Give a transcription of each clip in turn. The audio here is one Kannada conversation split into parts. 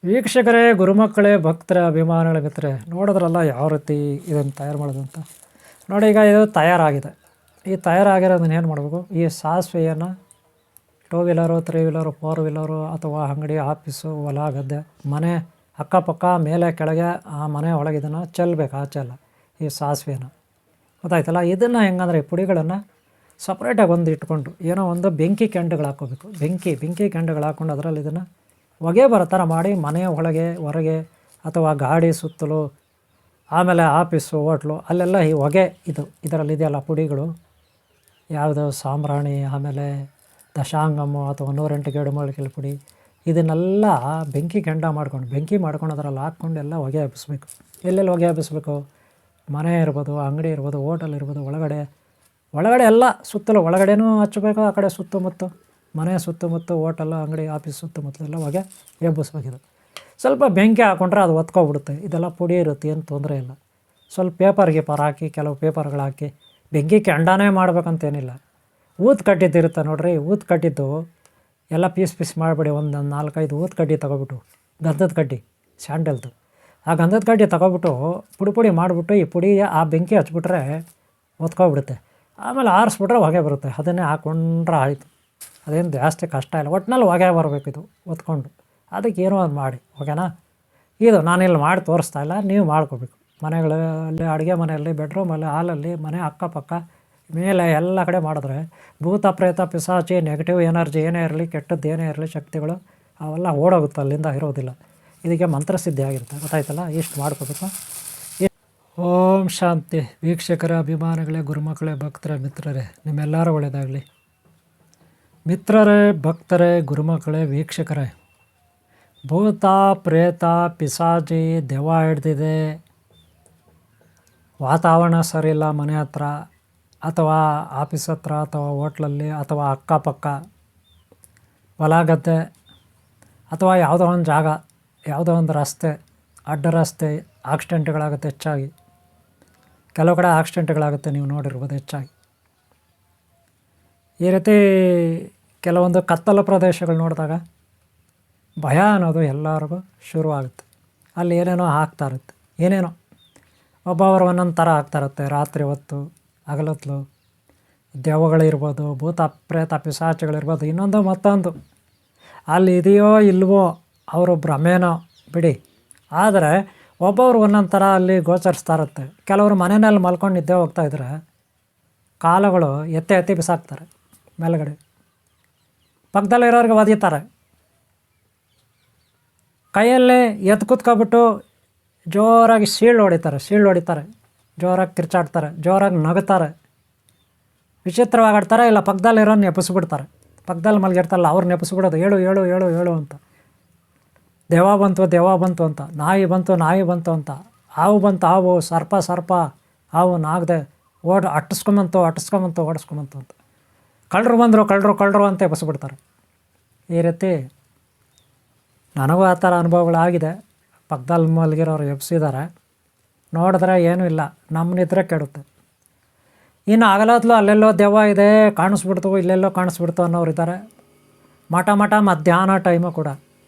ವೀಕ್ಷಕರೇ, ಗುರುಮಕ್ಕಳೇ, ಭಕ್ತರ, ಅಭಿಮಾನಿಗಳ ಮಿತ್ರರೆ, ನೋಡಿದ್ರಲ್ಲ ಯಾವ ರೀತಿ ಇದನ್ನು ತಯಾರು ಮಾಡೋದು ಅಂತ. ನೋಡಿ, ಈಗ ಇದು ತಯಾರಾಗಿದೆ. ಈ ತಯಾರಾಗಿರೋದನ್ನ ಏನು ಮಾಡಬೇಕು, ಈ ಸಾಸಿವೆಯನ್ನು 2 ವೀಲರು, 3 ವೀಲರು, 4 ವೀಲರು ಅಥವಾ ಅಂಗಡಿ, ಆಫೀಸು, ಹೊಲ, ಗದ್ದೆ, ಮನೆ ಅಕ್ಕಪಕ್ಕ, ಮೇಲೆ ಕೆಳಗೆ, ಆ ಮನೆ ಒಳಗೆ ಇದನ್ನು ಚೆಲ್ಲಬೇಕು. ಆಚೆ ಎಲ್ಲ ಈ ಸಾಸಿವೆನ, ಗೊತ್ತಾಯ್ತಲ್ಲ. ಇದನ್ನು ಹೆಂಗಂದರೆ ಈ ಪುಡಿಗಳನ್ನು ಸಪ್ರೇಟಾಗಿ ಒಂದು ಇಟ್ಕೊಂಡು ಏನೋ ಒಂದು ಬೆಂಕಿ ಕೆಂಡಗಳು ಹಾಕ್ಕೋಬೇಕು. ಬೆಂಕಿ ಕೆಂಡಗಳು ಹಾಕ್ಕೊಂಡು ಅದರಲ್ಲಿ ಇದನ್ನು ಹೊಗೆ ಬರೋ ಥರ ಮಾಡಿ ಮನೆಯ ಒಳಗೆ, ಹೊರಗೆ ಅಥವಾ ಗಾಡಿ ಸುತ್ತಲೂ, ಆಮೇಲೆ ಆಫೀಸು, ಹೋಟ್ಲು ಅಲ್ಲೆಲ್ಲ ಈ ಹೊಗೆ ಇದರಲ್ಲಿ ಇದೆಯಲ್ಲ ಪುಡಿಗಳು, ಯಾವುದು ಸಾಂಬ್ರಾಣಿ, ಆಮೇಲೆ ದಶಾಂಗಮು ಅಥವಾ 108 ಗಿಡಮೂಲಿಕೆ ಪುಡಿ, ಇದನ್ನೆಲ್ಲ ಬೆಂಕಿ ಕೆಂಡ ಮಾಡ್ಕೊಂಡು ಅದರಲ್ಲಿ ಹಾಕ್ಕೊಂಡು ಎಲ್ಲ ಹೊಗೆ ಹಬ್ಬಿಸ್ಬೇಕು. ಎಲ್ಲೆಲ್ಲಿ ಹೊಗೆ ಹಬ್ಬಿಸ್ಬೇಕು, ಮನೆ ಇರ್ಬೋದು, ಅಂಗಡಿ ಇರ್ಬೋದು, ಹೋಟೆಲ್ ಇರ್ಬೋದು, ಒಳಗಡೆ ಎಲ್ಲ ಸುತ್ತಲೂ ಒಳಗಡೆನೂ ಹಚ್ಚಬೇಕು. ಆ ಕಡೆ ಸುತ್ತಮುತ್ತ ಮನೆ ಸುತ್ತಮುತ್ತ, ಹೋಟೆಲ್, ಅಂಗಡಿ, ಆಫೀಸ್ ಸುತ್ತಮುತ್ತಲೆಲ್ಲ ಹೊಗೆ ಎಬ್ಬಿಸ್ಬೇಕಿದು. ಸ್ವಲ್ಪ ಬೆಂಕಿ ಹಾಕ್ಕೊಂಡ್ರೆ ಅದು ಹೊತ್ಕೊಬಿಡುತ್ತೆ. ಇದೆಲ್ಲ ಪುಡಿ ಇರುತ್ತೆ, ಏನು ತೊಂದರೆ ಇಲ್ಲ. ಸ್ವಲ್ಪ ಪೇಪರ್ ಹಾಕಿ, ಕೆಲವು ಪೇಪರ್ಗಳು ಹಾಕಿ ಬೆಂಕಿ ಕೆಂಡನೇ ಮಾಡ್ಬೇಕಂತೇನಿಲ್ಲ. ಊದು ಕಟ್ಟಿದ್ದಿರುತ್ತೆ ನೋಡ್ರಿ, ಊದು ಕಟ್ಟಿದ್ದು ಎಲ್ಲ ಪೀಸ್ ಮಾಡಿಬಿಡಿ. ಒಂದು 4-5 ಊದು ಕಡ್ಡಿ ತೊಗೊಬಿಟ್ಟು, ಗಂಧದ ಕಡ್ಡಿ, ಸ್ಯಾಂಡಲ್ದು, ಆ ಗಂಧದ ಕಡ್ಡಿ ತೊಗೊಬಿಟ್ಟು ಪುಡಿ ಮಾಡಿಬಿಟ್ಟು ಈ ಪುಡಿ ಆ ಬೆಂಕಿ ಹಚ್ಬಿಟ್ರೆ ಹೊತ್ಕೊಬಿಡುತ್ತೆ. ಆಮೇಲೆ ಆರಿಸ್ಬಿಟ್ರೆ ಹೊಗೆ ಬರುತ್ತೆ. ಅದನ್ನೇ ಹಾಕ್ಕೊಂಡ್ರೆ ಆಯಿತು. ಅದೇನು ಜಾಸ್ತಿ ಕಷ್ಟ ಇಲ್ಲ. ಒಟ್ಟಿನಲ್ಲಿ ಹೊಗೆ ಬರಬೇಕು ಇದು ಹೊತ್ಕೊಂಡು. ಅದಕ್ಕೆ ಏನೋ ಒಂದು ಮಾಡಿ, ಓಕೆನಾ. ಇದು ನಾನಿಲ್ಲಿ ಮಾಡಿ ತೋರಿಸ್ತಾ ಇಲ್ಲ, ನೀವು ಮಾಡ್ಕೋಬೇಕು. ಮನೆಗಳಲ್ಲಿ, ಅಡುಗೆ ಮನೆಯಲ್ಲಿ, ಬೆಡ್ರೂಮಲ್ಲಿ, ಹಾಲಲ್ಲಿ, ಮನೆ ಅಕ್ಕಪಕ್ಕ, ಮೇಲೆ ಎಲ್ಲ ಕಡೆ ಮಾಡಿದ್ರೆ ಭೂತ ಪ್ರೇತ ಪಿಶಾಚಿ ನೆಗೆಟಿವ್ ಎನರ್ಜಿ ಏನೇ ಇರಲಿ, ಕೆಟ್ಟದ್ದು ಏನೇ ಇರಲಿ, ಶಕ್ತಿಗಳು ಅವೆಲ್ಲ ಓಡೋಗುತ್ತೆ, ಅಲ್ಲಿಂದ ಇರೋದಿಲ್ಲ. ಇದಕ್ಕೆ ಮಂತ್ರಸಿದ್ಧಿ ಆಗಿರುತ್ತೆ, ಗೊತ್ತಾಯ್ತಲ್ಲ. ಇಷ್ಟು ಮಾಡ್ಕೋಬೇಕು. ಓಂ ಶಾಂತಿ. ವೀಕ್ಷಕರ, ಅಭಿಮಾನಿಗಳೇ, ಗುರುಮಕ್ಕಳೇ, ಭಕ್ತರೇ, ಮಿತ್ರರೇ, ನಿಮ್ಮೆಲ್ಲರೂ ಒಳ್ಳೆಯದಾಗಲಿ. ಮಿತ್ರರೇ, ಭಕ್ತರೇ, ಗುರುಮಕ್ಕಳೇ, ವೀಕ್ಷಕರೇ, ಭೂತ ಪ್ರೇತ ಪಿಶಾಚಿ ದೆವ್ವ ಹಿಡ್ದಿದೆ, ವಾತಾವರಣ ಸರಿಯಿಲ್ಲ, ಮನೆ ಹತ್ರ ಅಥವಾ ಆಫೀಸ್ ಹತ್ರ ಅಥವಾ ಹೋಟ್ಲಲ್ಲಿ ಅಥವಾ ಅಕ್ಕಪಕ್ಕ, ಹೊಲ ಗದ್ದೆ ಅಥವಾ ಯಾವುದೋ ಒಂದು ಜಾಗ, ಯಾವುದೋ ಒಂದು ರಸ್ತೆ, ಅಡ್ಡ ರಸ್ತೆ, ಆಕ್ಸಿಡೆಂಟ್ಗಳಾಗುತ್ತೆ ಹೆಚ್ಚಾಗಿ. ಕೆಲವು ಕಡೆ ಆಕ್ಸಿಡೆಂಟ್ಗಳಾಗುತ್ತೆ, ನೀವು ನೋಡಿರ್ಬೋದು ಹೆಚ್ಚಾಗಿ. ಈ ರೀತಿ ಕೆಲವೊಂದು ಕತ್ತಲ ಪ್ರದೇಶಗಳು ನೋಡಿದಾಗ ಭಯ ಅನ್ನೋದು ಎಲ್ಲರಿಗೂ ಶುರುವಾಗುತ್ತೆ. ಅಲ್ಲಿ ಏನೇನೋ ಆಗ್ತಾ ಇರುತ್ತೆ, ಏನೇನೋ ಒಬ್ಬೊಬ್ಬರು ಒಂದೊಂದು ಥರ ಆಗ್ತಾ ಇರುತ್ತೆ. ರಾತ್ರಿ ಹೊತ್ತು, ಹಗಲೊತ್ತು ದೆವ್ವಗಳಿರ್ಬೋದು, ಭೂತ ಪ್ರೇತ ಪಿಶಾಚಿಗಳಿರ್ಬೋದು, ಇನ್ನೊಂದು ಮತ್ತೊಂದು ಅಲ್ಲಿ ಇದೆಯೋ ಇಲ್ವೋ, ಅವರು ಭ್ರಮೇನೋ ಬಿಡಿ. ಆದರೆ ಒಬ್ಬೊಬ್ರು ಒಂದೊಂದು ಥರ ಅಲ್ಲಿ ಗೋಚರಿಸ್ತಾ ಇರುತ್ತೆ. ಕೆಲವರು ಮನೆಯಲ್ಲಿ ಮಲ್ಕೊಂಡು ನಿದ್ದೆ ಹೋಗ್ತಾಯಿದ್ರೆ ಕಾಲುಗಳು ಎತ್ತಿ ಬಿಸಾಕ್ತಾರೆ ಮೇಲ್ಗಡೆ, ಪಕ್ಕದಲ್ಲಿರೋರಿಗೆ ಒದೀತಾರೆ. ಕೈಯಲ್ಲಿ ಎತ್ತು ಕೂತ್ಕೊಬಿಟ್ಟು ಜೋರಾಗಿ ಸೀಳು ಹೊಡಿತಾರೆ, ಜೋರಾಗಿ ಕಿರ್ಚಾಡ್ತಾರೆ, ಜೋರಾಗಿ ನಗುತ್ತಾರೆ, ವಿಚಿತ್ರವಾಗಿ ಆಡ್ತಾರೆ. ಇಲ್ಲ ಪಕ್ಕದಲ್ಲಿರೋನು ನೆಪಿಸ್ಬಿಡ್ತಾರೆ, ಪಕ್ಕದಲ್ಲಿ ಮಲಗಿರ್ತಾರಲ್ಲ ಅವ್ರು ನೆಪಿಸ್ಬಿಡೋದು, ಹೇಳು ಹೇಳು ಹೇಳು ಹೇಳು ಅಂತ. ದೆವ್ವ ಬಂತು ಅಂತ, ನಾಯಿ ಬಂತು ಅಂತ, ಹಾವು ಬಂತು, ಹಾವು, ಸರ್ಪ, ಹಾವು ನಾಗದೆ ಅಟ್ಟಿಸ್ಕೊಂಬಂತು ಓಡಿಸ್ಕೊಂಬಂತು ಅಂತ, ಕಳ್ಳರು ಬಂದರು ಕಳ್ಳರು ಅಂತ ಎಬ್ಬಿಸ್ಬಿಡ್ತಾರೆ. ಈ ರೀತಿ ನನಗೂ ಆ ಥರ ಅನುಭವಗಳಾಗಿದೆ. ಪಕ್ಕದಲ್ಲಿ ಮಲಗಿರೋರು ಎಬ್ಸಿದ್ದಾರೆ, ನೋಡಿದ್ರೆ ಏನೂ ಇಲ್ಲ, ನಮ್ಮ ನಿದ್ರೆ ಕೆಡುತ್ತೆ. ಇನ್ನು ಹಗಲೊತ್ಲು ಅಲ್ಲೆಲ್ಲೋ ದೆವ್ವ ಇದೆ, ಇಲ್ಲೆಲ್ಲೋ ಕಾಣಿಸ್ಬಿಡ್ತು ಅನ್ನೋರು ಇದ್ದಾರೆ. ಮಠ ಮಧ್ಯಾಹ್ನ ಟೈಮು ಕೂಡ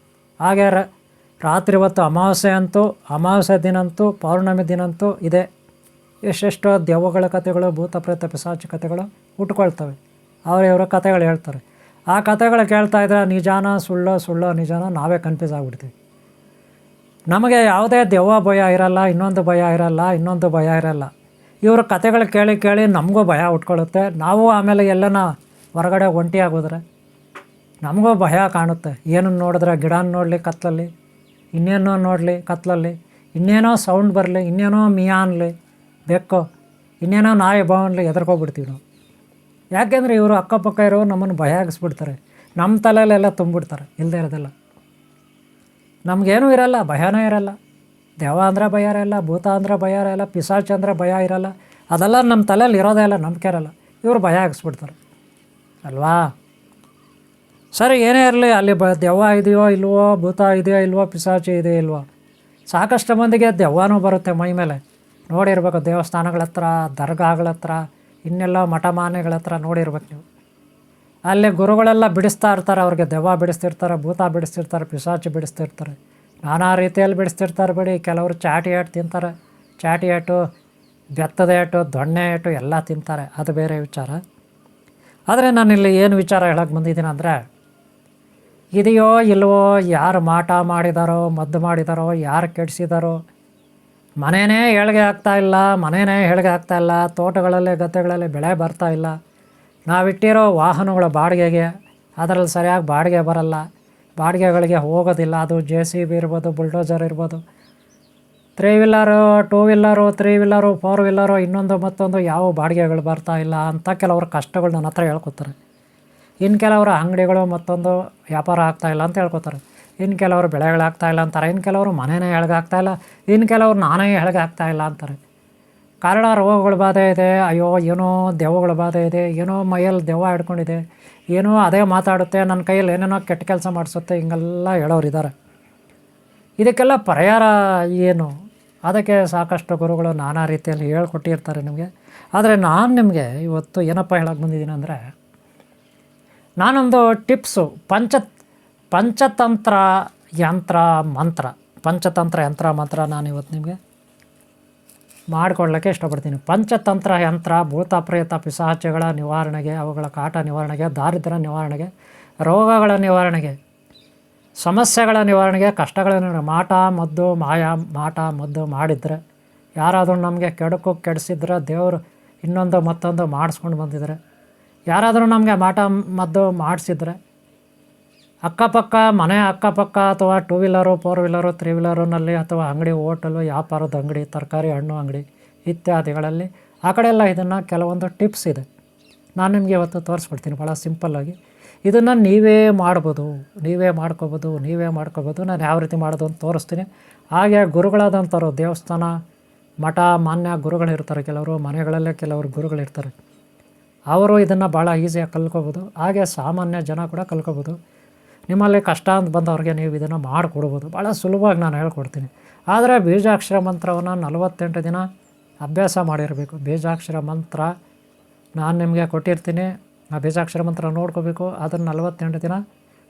ಹಾಗೆ. ರಾತ್ರಿ ಹೊತ್ತು ಅಮಾವಾಸ್ಯೆ ದಿನಂತೂ, ಪೌರ್ಣಮಿ ದಿನಂತೂ ಇದೆ. ಎಷ್ಟೆಷ್ಟೋ ದೆವ್ವಗಳ ಕಥೆಗಳು, ಭೂತ ಪ್ರೇತ ಪಿಶಾಚಿ ಕಥೆಗಳು ಹುಟ್ಕೊಳ್ತವೆ. ಅವರ ಕಥೆಗಳು ಹೇಳ್ತಾರೆ. ಆ ಕಥೆಗಳು ಕೇಳ್ತಾ ಇದ್ರೆ ನಿಜಾನ ಸುಳ್ಳೋ ನಿಜಾನ ನಾವೇ ಕನ್ಫ್ಯೂಸ್ ಆಗಿಬಿಡ್ತೀವಿ. ನಮಗೆ ಯಾವುದೇ ದೆವ್ವ ಭಯ ಇರಲ್ಲ, ಇನ್ನೊಂದು ಭಯ ಇರಲ್ಲ. ಇವರು ಕಥೆಗಳು ಕೇಳಿ ನಮಗೂ ಭಯ ಉಟ್ಕೊಳ್ಳುತ್ತೆ. ನಾವು ಆಮೇಲೆ ಎಲ್ಲನ ಹೊರಗಡೆ ಒಂಟಿಯಾಗೋದ್ರೆ ನಮಗೂ ಭಯ ಕಾಣುತ್ತೆ. ಏನನ್ನು ನೋಡಿದ್ರೆ, ಗಿಡನ ನೋಡಲಿ ಕತ್ತಲಲ್ಲಿ, ಇನ್ನೇನೋ ನೋಡಲಿ ಕತ್ತಲಲ್ಲಿ, ಇನ್ನೇನೋ ಸೌಂಡ್ ಬರಲಿ, ಇನ್ನೇನೋ ಮಿಯಾ ಅನ್ನಲಿ, ಬೆಕ್ಕೋ, ಇನ್ನೇನೋ ನಾಯಿ ಬಾವನ್ಲಿ, ಎದ್ರಕೋಗ್ಬಿಡ್ತೀವಿ ನಾವು. ಯಾಕೆಂದರೆ ಇವರು ಅಕ್ಕಪಕ್ಕ ಇರೋ ನಮ್ಮನ್ನು ಭಯ ಆಗಿಸ್ಬಿಡ್ತಾರೆ. ನಮ್ಮ ತಲೆಯಲ್ಲೆಲ್ಲ ತುಂಬಿಡ್ತಾರೆ ಇಲ್ಲದೇ ಇರೋದೆಲ್ಲ. ನಮಗೇನೂ ಇರಲ್ಲ, ಭಯನೇ ಇರಲ್ಲ. ದೆವ್ವ ಅಂದರೆ ಭಯ ಇರಲ್ಲ, ಭೂತ ಅಂದರೆ ಭಯ ಇರಲ್ಲ, ಪಿಶಾಚಿ ಅಂದರೆ ಭಯ ಇರಲ್ಲ. ಅದೆಲ್ಲ ನಮ್ಮ ತಲೆಯಲ್ಲಿ ಇರೋದೇ ಇಲ್ಲ, ನಂಬಿಕೆ ಇರಲ್ಲ. ಇವರು ಭಯ ಆಗಿಸ್ಬಿಡ್ತಾರೆ ಅಲ್ವಾ. ಸರಿ, ಏನೇ ಇರಲಿ, ಅಲ್ಲಿ ದೆವ್ವ ಇದೆಯೋ ಇಲ್ವೋ, ಭೂತ ಇದೆಯೋ ಇಲ್ವೋ, ಪಿಶಾಚಿ ಇದೆಯೋ ಇಲ್ವೋ, ಸಾಕಷ್ಟು ಮಂದಿಗೆ ದೆವ್ವನೂ ಬರುತ್ತೆ ಮೈ ಮೇಲೆ. ನೋಡಿರ್ಬೇಕು, ದೇವಸ್ಥಾನಗಳ ಹತ್ರ, ದರ್ಗಾಗಳ ಹತ್ರ, ಇನ್ನೆಲ್ಲ ಮಠಮಾನೆಗಳ ಹತ್ರ ನೋಡಿರ್ಬೇಕು ನೀವು. ಅಲ್ಲಿ ಗುರುಗಳೆಲ್ಲ ಬಿಡಿಸ್ತಾ ಇರ್ತಾರೆ, ಅವ್ರಿಗೆ ದೆವ್ವ ಬಿಡಿಸ್ತಿರ್ತಾರೆ, ಭೂತ ಬಿಡಿಸ್ತಿರ್ತಾರೆ, ಪಿಶಾಚಿ ಬಿಡಿಸ್ತಿರ್ತಾರೆ. ನಾನಾ ರೀತಿಯಲ್ಲಿ ಬಿಡಿಸ್ತಿರ್ತಾರೆ ಬಿಡಿ. ಕೆಲವರು ಚಾಟಿ ಏಟು ತಿಂತಾರೆ, ಚಾಟಿ ಏಟು, ಬೆತ್ತದ ಏಟು, ದೊಣ್ಣೆ ಏಟು ಎಲ್ಲ ತಿಂತಾರೆ, ಅದು ಬೇರೆ ವಿಚಾರ. ಆದರೆ ನಾನಿಲ್ಲಿ ಏನು ವಿಚಾರ ಹೇಳಕ್ಕೆ ಬಂದಿದ್ದೀನಿ ಅಂದರೆ, ಇದೆಯೋ ಇಲ್ವೋ, ಯಾರು ಮಾಟ ಮಾಡಿದಾರೋ, ಮದ್ದು ಮಾಡಿದಾರೋ, ಯಾರು ಕೆಡಿಸಿದಾರೋ, ಮನೆಯೇ ಏಳಿಗೆ ಆಗ್ತಾಯಿಲ್ಲ, ತೋಟಗಳಲ್ಲಿ ಗದ್ದೆಗಳಲ್ಲಿ ಬೆಳೆ ಬರ್ತಾಯಿಲ್ಲ, ನಾವಿಟ್ಟಿರೋ ವಾಹನಗಳ ಬಾಡಿಗೆಗೆ ಅದರಲ್ಲಿ ಸರಿಯಾಗಿ ಬಾಡಿಗೆ ಬರಲ್ಲ, ಬಾಡಿಗೆಗಳಿಗೆ ಹೋಗೋದಿಲ್ಲ. ಅದು JCB ಇರ್ಬೋದು, ಬುಲ್ಡೋಜರ್ ಇರ್ಬೋದು, 3 ವೀಲರು, 2 ವೀಲರು, 3 ವೀಲರು, 4 ವೀಲರು, ಇನ್ನೊಂದು ಮತ್ತೊಂದು ಯಾವ ಬಾಡಿಗೆಗಳು ಬರ್ತಾಯಿಲ್ಲ ಅಂತ ಕೆಲವರು ಕಷ್ಟಗಳು ನನ್ನ ಹತ್ರ ಹೇಳ್ಕೊತಾರೆ. ಇನ್ನು ಕೆಲವರು ಅಂಗಡಿಗಳು ಮತ್ತೊಂದು ವ್ಯಾಪಾರ ಆಗ್ತಾಯಿಲ್ಲ ಅಂತ ಹೇಳ್ಕೊತಾರೆ. ಇನ್ನು ಕೆಲವರು ಬೆಳೆಗಳಾಗ್ತಾಯಿಲ್ಲ ಅಂತಾರೆ. ಇನ್ನು ಕೆಲವರು ಮನೆಯೇ ಎಳಗಾಗ್ತಾಯಿಲ್ಲ, ಇನ್ನು ಕೆಲವರು ನಾನೇ ಎಳಗಾಗ್ತಾಯಿಲ್ಲ ಅಂತಾರೆ. ಕಾರಣ ರೋಗಗಳ ಬಾಧೆ ಇದೆ, ಅಯ್ಯೋ ಏನೋ ದೆವ್ವಗಳ ಬಾಧೆ ಇದೆ, ಏನೋ ಮೈಯಲ್ಲಿ ದೆವ್ವ ಹಿಡ್ಕೊಂಡಿದೆ, ಏನೋ ಅದೇ ಮಾತಾಡುತ್ತೆ, ನನ್ನ ಕೈಯಲ್ಲಿ ಏನೇನೋ ಕೆಟ್ಟ ಕೆಲಸ ಮಾಡಿಸುತ್ತೆ, ಹಿಂಗೆಲ್ಲ ಹೇಳೋರಿದ್ದಾರೆ. ಇದಕ್ಕೆಲ್ಲ ಪರಿಹಾರ ಏನು? ಅದಕ್ಕೆ ಸಾಕಷ್ಟು ಗುರುಗಳು ನಾನಾ ರೀತಿಯಲ್ಲಿ ಹೇಳ್ಕೊಟ್ಟಿರ್ತಾರೆ ನಿಮಗೆ. ಆದರೆ ನಾನು ನಿಮಗೆ ಇವತ್ತು ಏನಪ್ಪ ಹೇಳಕ್ಕೆ ಬಂದಿದ್ದೀನಿ ಅಂದರೆ, ನಾನೊಂದು ಟಿಪ್ಸು ಪಂಚತಂತ್ರ ಯಂತ್ರ ಮಂತ್ರ ನಾನು ಇವತ್ತು ನಿಮಗೆ ಮಾಡಿಕೊಡ್ಲಿಕ್ಕೆ ಇಷ್ಟಪಡ್ತೀನಿ. ಪಂಚತಂತ್ರ ಯಂತ್ರ ಭೂತ ಪ್ರೇತ ಪಿಶಾಚಗಳ ನಿವಾರಣೆಗೆ, ಅವುಗಳ ಕಾಟ ನಿವಾರಣೆಗೆ, ದಾರಿದ್ರ್ಯ ನಿವಾರಣೆಗೆ, ರೋಗಗಳ ನಿವಾರಣೆಗೆ, ಸಮಸ್ಯೆಗಳ ನಿವಾರಣೆಗೆ, ಕಷ್ಟಗಳ ಮಾಟ ಮದ್ದು ಮಾಡಿದರೆ, ಯಾರಾದರೂ ನಮಗೆ ಕೆಡಿಸಿದ್ರೆ ದೇವರು ಇನ್ನೊಂದು ಮತ್ತೊಂದು ಮಾಡಿಸ್ಕೊಂಡು ಬಂದಿದ್ದಾರೆ, ಯಾರಾದರೂ ನಮಗೆ ಮಾಟ ಮದ್ದು ಮಾಡಿಸಿದ್ರೆ ಮನೆ ಅಕ್ಕಪಕ್ಕ ಅಥವಾ 2 ವೀಲರು, 4 ವೀಲರು, 3 ವೀಲರುನಲ್ಲಿ ಅಥವಾ ಅಂಗಡಿ, ಹೋಟೆಲು, ವ್ಯಾಪಾರದ ಅಂಗಡಿ, ತರಕಾರಿ ಹಣ್ಣು ಅಂಗಡಿ ಇತ್ಯಾದಿಗಳಲ್ಲಿ ಆ ಕಡೆ ಎಲ್ಲ ಇದನ್ನು ಕೆಲವೊಂದು ಟಿಪ್ಸ್ ಇದೆ, ನಾನು ನಿಮಗೆ ಇವತ್ತು ತೋರಿಸ್ಬಿಡ್ತೀನಿ ಭಾಳ ಸಿಂಪಲ್ಲಾಗಿ. ಇದನ್ನು ನೀವೇ ಮಾಡ್ಕೋಬೋದು. ನಾನು ಯಾವ ರೀತಿ ಮಾಡೋದು ಅಂತ ತೋರಿಸ್ತೀನಿ. ಹಾಗೆ ಗುರುಗಳಾದಂಥವ್ರು, ದೇವಸ್ಥಾನ, ಮಠ, ಮಾನ್ಯ ಗುರುಗಳಿರ್ತಾರೆ, ಕೆಲವರು ಮನೆಗಳಲ್ಲೇ ಕೆಲವರು ಗುರುಗಳಿರ್ತಾರೆ, ಅವರು ಇದನ್ನು ಭಾಳ ಈಸಿಯಾಗಿ ಕಲ್ತ್ಕೋಬೋದು. ಹಾಗೆ ಸಾಮಾನ್ಯ ಜನ ಕೂಡ ಕಲ್ತ್ಕೋಬೋದು. ನಿಮ್ಮಲ್ಲಿ ಕಷ್ಟ ಅಂತ ಬಂದವ್ರಿಗೆ ನೀವು ಇದನ್ನು ಮಾಡಿಕೊಡ್ಬೋದು, ಭಾಳ ಸುಲಭವಾಗಿ ನಾನು ಹೇಳ್ಕೊಡ್ತೀನಿ. ಆದರೆ ಬೀಜಾಕ್ಷರ ಮಂತ್ರವನ್ನು 48 ದಿನ ಅಭ್ಯಾಸ ಮಾಡಿರಬೇಕು. ಬೀಜಾಕ್ಷರ ಮಂತ್ರ ನಾನು ನಿಮಗೆ ಕೊಟ್ಟಿರ್ತೀನಿ, ಆ ಬೀಜಾಕ್ಷರ ಮಂತ್ರ ನೋಡ್ಕೋಬೇಕು. ಅದನ್ನು 48 ದಿನ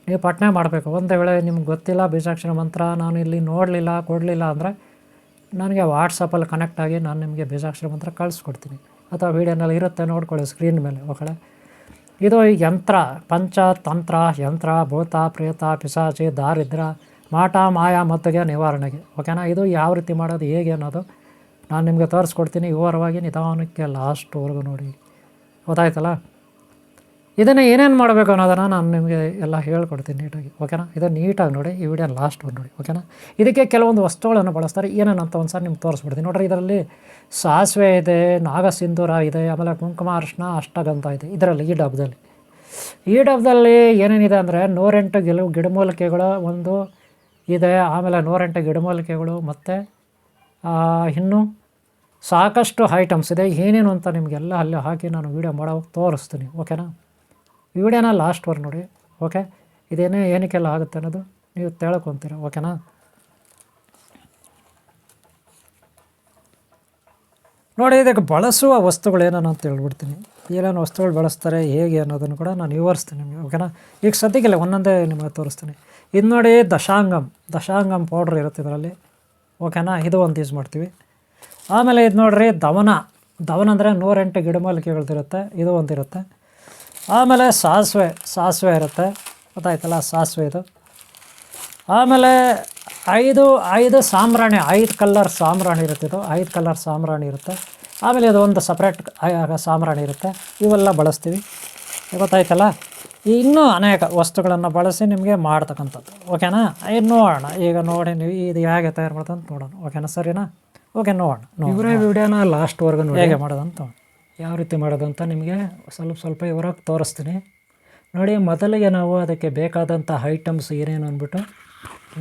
ನೀವು ಪಠನೆ ಮಾಡಬೇಕು. ಒಂದು ವೇಳೆ ನಿಮ್ಗೆ ಗೊತ್ತಿಲ್ಲ ಬೀಜಾಕ್ಷರ ಮಂತ್ರ, ನಾನು ಇಲ್ಲಿ ಕೊಡಲಿಲ್ಲ ಅಂದರೆ ನನಗೆ ವಾಟ್ಸಪ್ಪಲ್ಲಿ ಕನೆಕ್ಟ್ ಆಗಿ ನಾನು ನಿಮಗೆ ಬೀಜಾಕ್ಷರ ಮಂತ್ರ ಕಳಿಸ್ಕೊಡ್ತೀನಿ, ಅಥವಾ ವೀಡಿಯೋನಲ್ಲಿ ಇರುತ್ತೆ ನೋಡ್ಕೊಳ್ಳಿ ಸ್ಕ್ರೀನ್ ಮೇಲೆ. ಒಳಗಡೆ ಇದು ಯಂತ್ರ, ಪಂಚತಂತ್ರ ಯಂತ್ರ ಭೂತ ಪ್ರೇತ ಪಿಶಾಚಿ ದಾರಿದ್ರ್ಯ ಮಾಟ ಮದ್ದುಗೆ ನಿವಾರಣೆಗೆ. ಓಕೆನಾ? ಇದು ಯಾವ ರೀತಿ ಮಾಡೋದು ಹೇಗೆ ಅನ್ನೋದು ನಾನು ನಿಮಗೆ ತೋರಿಸ್ಕೊಡ್ತೀನಿ ವಿವರವಾಗಿ, ನಿಧಾನಕ್ಕೆ ಲಾಸ್ಟ್ವರೆಗೂ ನೋಡಿ. ಗೊತ್ತಾಯ್ತಲ್ಲ? ಇದನ್ನು ಏನೇನು ಮಾಡಬೇಕು ಅನ್ನೋದನ್ನು ನಾನು ನಿಮಗೆ ಎಲ್ಲ ಹೇಳ್ಕೊಡ್ತೀನಿ ನೀಟಾಗಿ. ಓಕೆನಾ? ಇದನ್ನು ನೀಟಾಗಿ ನೋಡಿ, ಈ ವಿಡಿಯೋ ಲಾಸ್ಟ್ವರೆಗೂ ನೋಡಿ. ಓಕೆನಾ? ಇದಕ್ಕೆ ಕೆಲವೊಂದು ವಸ್ತುಗಳನ್ನು ಬಳಸ್ತಾರೆ, ಏನೇನಂತ ಒಂದು ಸಾರಿ ನಿಮ್ಗೆ ತೋರಿಸ್ಬಿಡ್ತೀನಿ ನೋಡಿರಿ. ಇದರಲ್ಲಿ ಸಾಸಿವೆ ಇದೆ, ನಾಗಸಿಂಧೂರ ಇದೆ, ಆಮೇಲೆ ಕುಂಕುಮ, ಅರಿಶಿನ, ಅಷ್ಟಗಂಧ ಇದೆ ಇದರಲ್ಲಿ. ಈ ಡಬ್ಬದಲ್ಲಿ ಏನೇನಿದೆ ಅಂದರೆ 108 ಗಿಡಮೂಲಿಕೆಗಳು ಒಂದು ಇದೆ, ಆಮೇಲೆ 108 ಗಿಡಮೂಲಿಕೆಗಳು, ಮತ್ತು ಇನ್ನೂ ಸಾಕಷ್ಟು ಐಟಮ್ಸ್ ಇದೆ. ಏನೇನು ಅಂತ ನಿಮಗೆಲ್ಲ ಅಲ್ಲಿ ಹಾಕಿ ನಾನು ವೀಡಿಯೋ ಮಾಡೋಕ್ಕೆ ತೋರಿಸ್ತೀನಿ. ಓಕೆನಾ? ಈ ವಿಡಿಯೋನ ಲಾಸ್ಟ್ವರೆಗೂ ನೋಡಿ. ಓಕೆ? ಏನಕ್ಕೆಲ್ಲ ಆಗುತ್ತೆ ಅನ್ನೋದು ನೀವು ತಿಳ್ಕೊತೀರ. ಓಕೆನಾ? ನೋಡಿ, ಇದಕ್ಕೆ ಬಳಸುವ ವಸ್ತುಗಳೇನೋ ಅಂತ ಹೇಳ್ಬಿಡ್ತೀನಿ. ಏನೇನು ವಸ್ತುಗಳು ಬಳಸ್ತಾರೆ, ಹೇಗೆ ಅನ್ನೋದನ್ನು ಕೂಡ ನಾನು ವಿವರಿಸ್ತೀನಿ ನಿಮಗೆ. ಓಕೆನಾ? ಈಗ ಸದ್ಯಕ್ಕಿಲ್ಲ, ಒಂದೊಂದೇ ನಿಮಗೆ ತೋರಿಸ್ತೀನಿ. ಇದು ನೋಡಿ, ದಶಾಂಗಮ್ ಪೌಡ್ರ್ ಇರುತ್ತೆ ಇದರಲ್ಲಿ. ಓಕೆನಾ? ಇದು ಒಂದು ಯೂಸ್ ಮಾಡ್ತೀವಿ. ಆಮೇಲೆ ಇದು ನೋಡಿರಿ, ದವನ ಅಂದರೆ 108 ಗಿಡಮೂಲಿಕೆಗಳ್ದಿರುತ್ತೆ, ಇದು ಒಂದಿರುತ್ತೆ. ಆಮೇಲೆ ಸಾಸಿವೆ ಇರುತ್ತೆ, ಗೊತ್ತಾಯ್ತಲ್ಲ? ಸಾಸಿವೆ ಇದು. ಆಮೇಲೆ 5 ಸಾಂಬ್ರಾಣಿ, 5 ಕಲರ್ ಸಾಂಬ್ರಾಣಿ ಇರುತ್ತೆ. ಇದು 5 ಕಲರ್ ಸಾಂಬ್ರಾಣಿ ಇರುತ್ತೆ. ಆಮೇಲೆ ಇದು ಒಂದು ಸಪ್ರೇಟ್ ಸಾಂಬ್ರಾಣಿ ಇರುತ್ತೆ. ಇವೆಲ್ಲ ಬಳಸ್ತೀವಿ, ಗೊತ್ತಾಯ್ತಲ್ಲ? ಇನ್ನೂ ಅನೇಕ ವಸ್ತುಗಳನ್ನು ಬಳಸಿ ನಿಮಗೆ ಮಾಡ್ತಕ್ಕಂಥದ್ದು. ಓಕೆನಾ? ನೋಡೋಣ. ಈಗ ನೋಡಿ ನೀವು ಇದು ಹೇಗೆ ತಯಾರು ಮಾಡೋದು ಅಂತ ನೋಡೋಣ. ಓಕೆನಾ? ಸರಿನಾ? ಓಕೆ, ನೋಡೋಣ. ಇವರೇ ವಿಡಿಯೋನ ಲಾಸ್ಟ್ವರೆಗೂ ನೋಡಿ ಹೇಗೆ ಮಾಡೋದಂತ, ಯಾವ ರೀತಿ ಮಾಡೋದಂತ ನಿಮಗೆ ಸ್ವಲ್ಪ ಇವರಾಗಿ ತೋರಿಸ್ತೀನಿ ನೋಡಿ. ಮೊದಲಿಗೆ ನಾವು ಅದಕ್ಕೆ ಬೇಕಾದಂಥ ಐಟಮ್ಸ್ ಏನೇನು ಅಂದ್ಬಿಟ್ಟು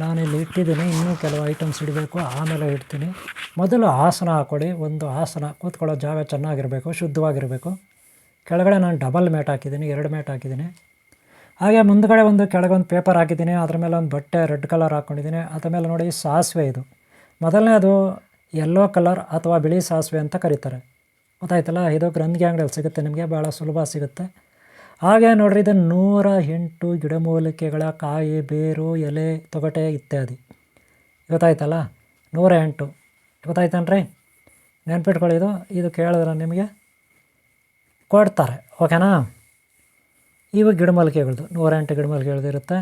ನಾನಿಲ್ಲಿ ಇಟ್ಟಿದ್ದೀನಿ. ಇನ್ನೂ ಕೆಲವು ಐಟಮ್ಸ್ ಇಡಬೇಕು, ಆಮೇಲೆ ಇಡ್ತೀನಿ. ಮೊದಲು ಆಸನ ಹಾಕ್ಕೊಡಿ. ಒಂದು ಆಸನ, ಕೂತ್ಕೊಳ್ಳೋ ಜಾಗ ಚೆನ್ನಾಗಿರಬೇಕು, ಶುದ್ಧವಾಗಿರಬೇಕು. ಕೆಳಗಡೆ ನಾನು ಡಬಲ್ ಮ್ಯಾಟ್ ಹಾಕಿದ್ದೀನಿ, 2 ಮ್ಯಾಟ್ ಹಾಕಿದ್ದೀನಿ. ಹಾಗೆ ಮುಂದ್ಗಡೆ ಕೆಳಗೊಂದು ಪೇಪರ್ ಹಾಕಿದ್ದೀನಿ, ಅದ್ರ ಮೇಲೆ ಒಂದು ಬಟ್ಟೆ ರೆಡ್ ಕಲರ್ ಹಾಕ್ಕೊಂಡಿದ್ದೀನಿ. ಅದ್ರ ಮೇಲೆ ನೋಡಿ ಸಾಸಿವೆ, ಇದು ಮೊದಲನೇದು ಯೆಲ್ಲೋ ಕಲರ್ ಅಥವಾ ಬಿಳಿ ಸಾಸಿವೆ ಅಂತ ಕರೀತಾರೆ, ಗೊತ್ತಾಯ್ತಲ್ಲ? ಇದು ಗ್ರಂಥಿ ಅಂಗಡಿಯಲ್ಲಿ ಸಿಗುತ್ತೆ, ನಿಮಗೆ ಭಾಳ ಸುಲಭ ಸಿಗುತ್ತೆ. ಹಾಗೆ ನೋಡಿರಿ, ಇದು 108 ಗಿಡಮೂಲಿಕೆಗಳ ಕಾಯಿ, ಬೇರು, ಎಲೆ, ತೊಗಟೆ ಇತ್ಯಾದಿ ಗೊತ್ತಾಯ್ತಲ್ಲ, 108 ಗೊತ್ತಾಯ್ತೇನ್ರಿ. ನೆನ್ಪಿಟ್ಕೊಳ್ಳಿ, ಇದು ಕೇಳಿದ್ರೆ ನಿಮಗೆ ಕೊಡ್ತಾರೆ, ಓಕೆನಾ. ಇವು ಗಿಡಮೂಲಿಕೆಗಳ್ದು 108 ಗಿಡಮೂಲಿಕೆಗಳ್ದು ಇರುತ್ತೆ,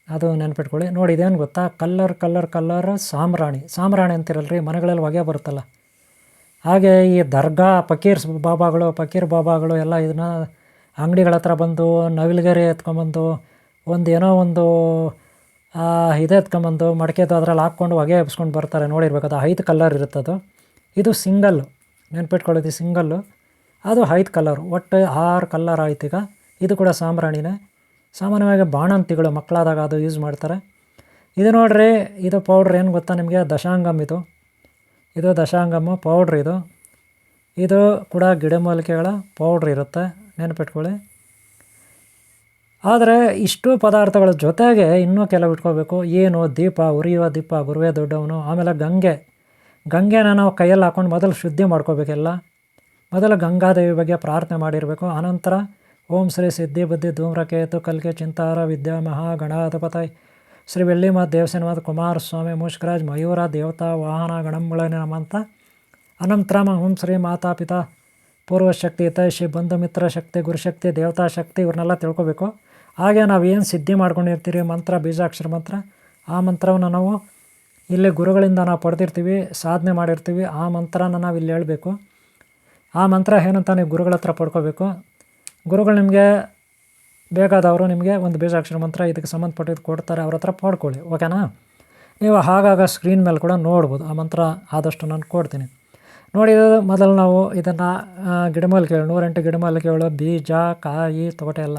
ಅದು ನೆನ್ಪಿಟ್ಕೊಳ್ಳಿ. ನೋಡಿ ಇದೇನು ಗೊತ್ತಾ, ಕಲ್ಲರ್ ಸಾಂಬ್ರಾಣಿ ಅಂತಿರಲ್ರಿ, ಮನೆಗಳಲ್ಲಿ ಹೊಗೆ ಬರುತ್ತಲ್ಲ. ಹಾಗೆ ಈ ದರ್ಗಾ ಫಕೀರ್ ಬಾಬಾಗಳು ಎಲ್ಲ ಇದನ್ನು ಅಂಗಡಿಗಳ ಹತ್ರ ಬಂದು ನವಿಲುಗರಿ ಎತ್ಕೊಂಬಂದು ಏನೋ ಒಂದು ಎತ್ಕೊಂಬಂದು ಮಡಿಕೆದು ಅದ್ರಲ್ಲಿ ಹಾಕ್ಕೊಂಡು ಹೊಗೆ ಎಬ್ಸ್ಕೊಂಡು ಬರ್ತಾರೆ, ನೋಡಿರ್ಬೇಕು. ಅದು 5 ಕಲ್ಲರ್ ಇರುತ್ತದು. ಇದು ಸಿಂಗಲ್ಲು, ನೆನ್ಪಿಟ್ಕೊಳ್ಳೋದು ಸಿಂಗಲ್ಲು, ಅದು 5 ಕಲ್ಲರು, ಒಟ್ಟು 6 ಕಲ್ಲರ್ ಆಯ್ತು. ಈಗ ಇದು ಕೂಡ ಸಾಂಬ್ರಾಣಿನೇ. ಸಾಮಾನ್ಯವಾಗಿ ಬಾಣಂತಿಗಳು ಮಕ್ಕಳಾದಾಗ ಅದು ಯೂಸ್ ಮಾಡ್ತಾರೆ. ಇದು ನೋಡ್ರಿ, ಇದು ಪೌಡ್ರ್ ಏನು ಗೊತ್ತಾ ನಿಮಗೆ, ದಶಾಂಗಮ್. ಇದು ದಶಾಂಗಮ್ಮು ಪೌಡ್ರ್. ಇದು ಕೂಡ ಗಿಡಮೂಲಿಕೆಗಳ ಪೌಡ್ರ್ ಇರುತ್ತೆ, ನೆನಪಿಟ್ಕೊಳ್ಳಿ. ಆದರೆ ಇಷ್ಟು ಪದಾರ್ಥಗಳ ಜೊತೆಗೆ ಇನ್ನೂ ಕೆಲವು ಇಟ್ಕೋಬೇಕು. ಏನು, ದೀಪ, ಉರಿಯುವ ದೀಪ, ಗುರುವೇ ದೊಡ್ಡವನು. ಆಮೇಲೆ ಗಂಗೆನ ನಾವು ಕೈಯಲ್ಲಿ ಹಾಕ್ಕೊಂಡು ಮೊದಲು ಶುದ್ಧಿ ಮಾಡ್ಕೋಬೇಕೆಲ್ಲ. ಮೊದಲು ಗಂಗಾದೇವಿ ಬಗ್ಗೆ ಪ್ರಾರ್ಥನೆ ಮಾಡಿರಬೇಕು. ಆನಂತರ ಓಂ ಶ್ರೀ ಸಿದ್ಧಿ ಬುದ್ಧಿ ಧೂಮ್ರಕೇತು ಕಲ್ಕೆ ಚಿಂತಾರ ವಿದ್ಯಾ ಮಹಾಗಣಾಧಿಪತಿ ಶ್ರೀ ಬೆಳ್ಳಿಮಾತ್ ದೇವಸೇನಮಾತ್ ಕುಮಾರಸ್ವಾಮಿ ಮುಷ್ಕರಾಜ್ ಮಯೂರ ದೇವತಾ ವಾಹನ ಗಣಂಗಳೇ ನಮಂತ. ಅನಂತರ ಓಂ ಶ್ರೀ ಮಾತಾ ಪಿತಾ ಪೂರ್ವಶಕ್ತಿ ಹಿತೈಷಿ ಬಂಧು ಮಿತ್ರ ಶಕ್ತಿ ಗುರುಶಕ್ತಿ ದೇವತಾ ಶಕ್ತಿ ಇವ್ರನ್ನೆಲ್ಲ ತಿಳ್ಕೊಬೇಕು. ಹಾಗೆ ನಾವು ಏನು ಸಿದ್ಧಿ ಮಾಡ್ಕೊಂಡಿರ್ತೀವಿ ಮಂತ್ರ, ಬೀಜಾಕ್ಷರ ಮಂತ್ರ, ಆ ಮಂತ್ರವನ್ನು ನಾವು ಇಲ್ಲಿ ಗುರುಗಳಿಂದ ನಾವು ಪಡೆದಿರ್ತೀವಿ, ಸಾಧನೆ ಮಾಡಿರ್ತೀವಿ. ಆ ಮಂತ್ರನ ನಾವು ಇಲ್ಲಿ ಹೇಳಬೇಕು. ಆ ಮಂತ್ರ ಏನಂತ ನೀವು ಗುರುಗಳ ಹತ್ರ ಪಡ್ಕೋಬೇಕು. ಗುರುಗಳು ನಿಮಗೆ ಬೇಕಾದವರು ನಿಮಗೆ ಒಂದು ಬೀಜಾಕ್ಷರ ಮಂತ್ರ ಇದಕ್ಕೆ ಸಂಬಂಧಪಟ್ಟಿದ್ದು ಕೊಡ್ತಾರೆ, ಅವ್ರ ಹತ್ರ ಪಡ್ಕೊಳ್ಳಿ, ಓಕೆನಾ. ನೀವು ಆಗಾಗ ಸ್ಕ್ರೀನ್ ಮೇಲೆ ಕೂಡ ನೋಡ್ಬೋದು. ಆ ಮಂತ್ರ ಆದಷ್ಟು ನಾನು ಕೊಡ್ತೀನಿ ನೋಡಿ. ಮೊದಲು ನಾವು ಇದನ್ನು ಗಿಡಮೂಲಿಕೆಗಳು 108 ಗಿಡಮೂಲಿಕೆಗಳು, ಬೀಜ, ಕಾಯಿ, ತೊಗಟೆ ಎಲ್ಲ.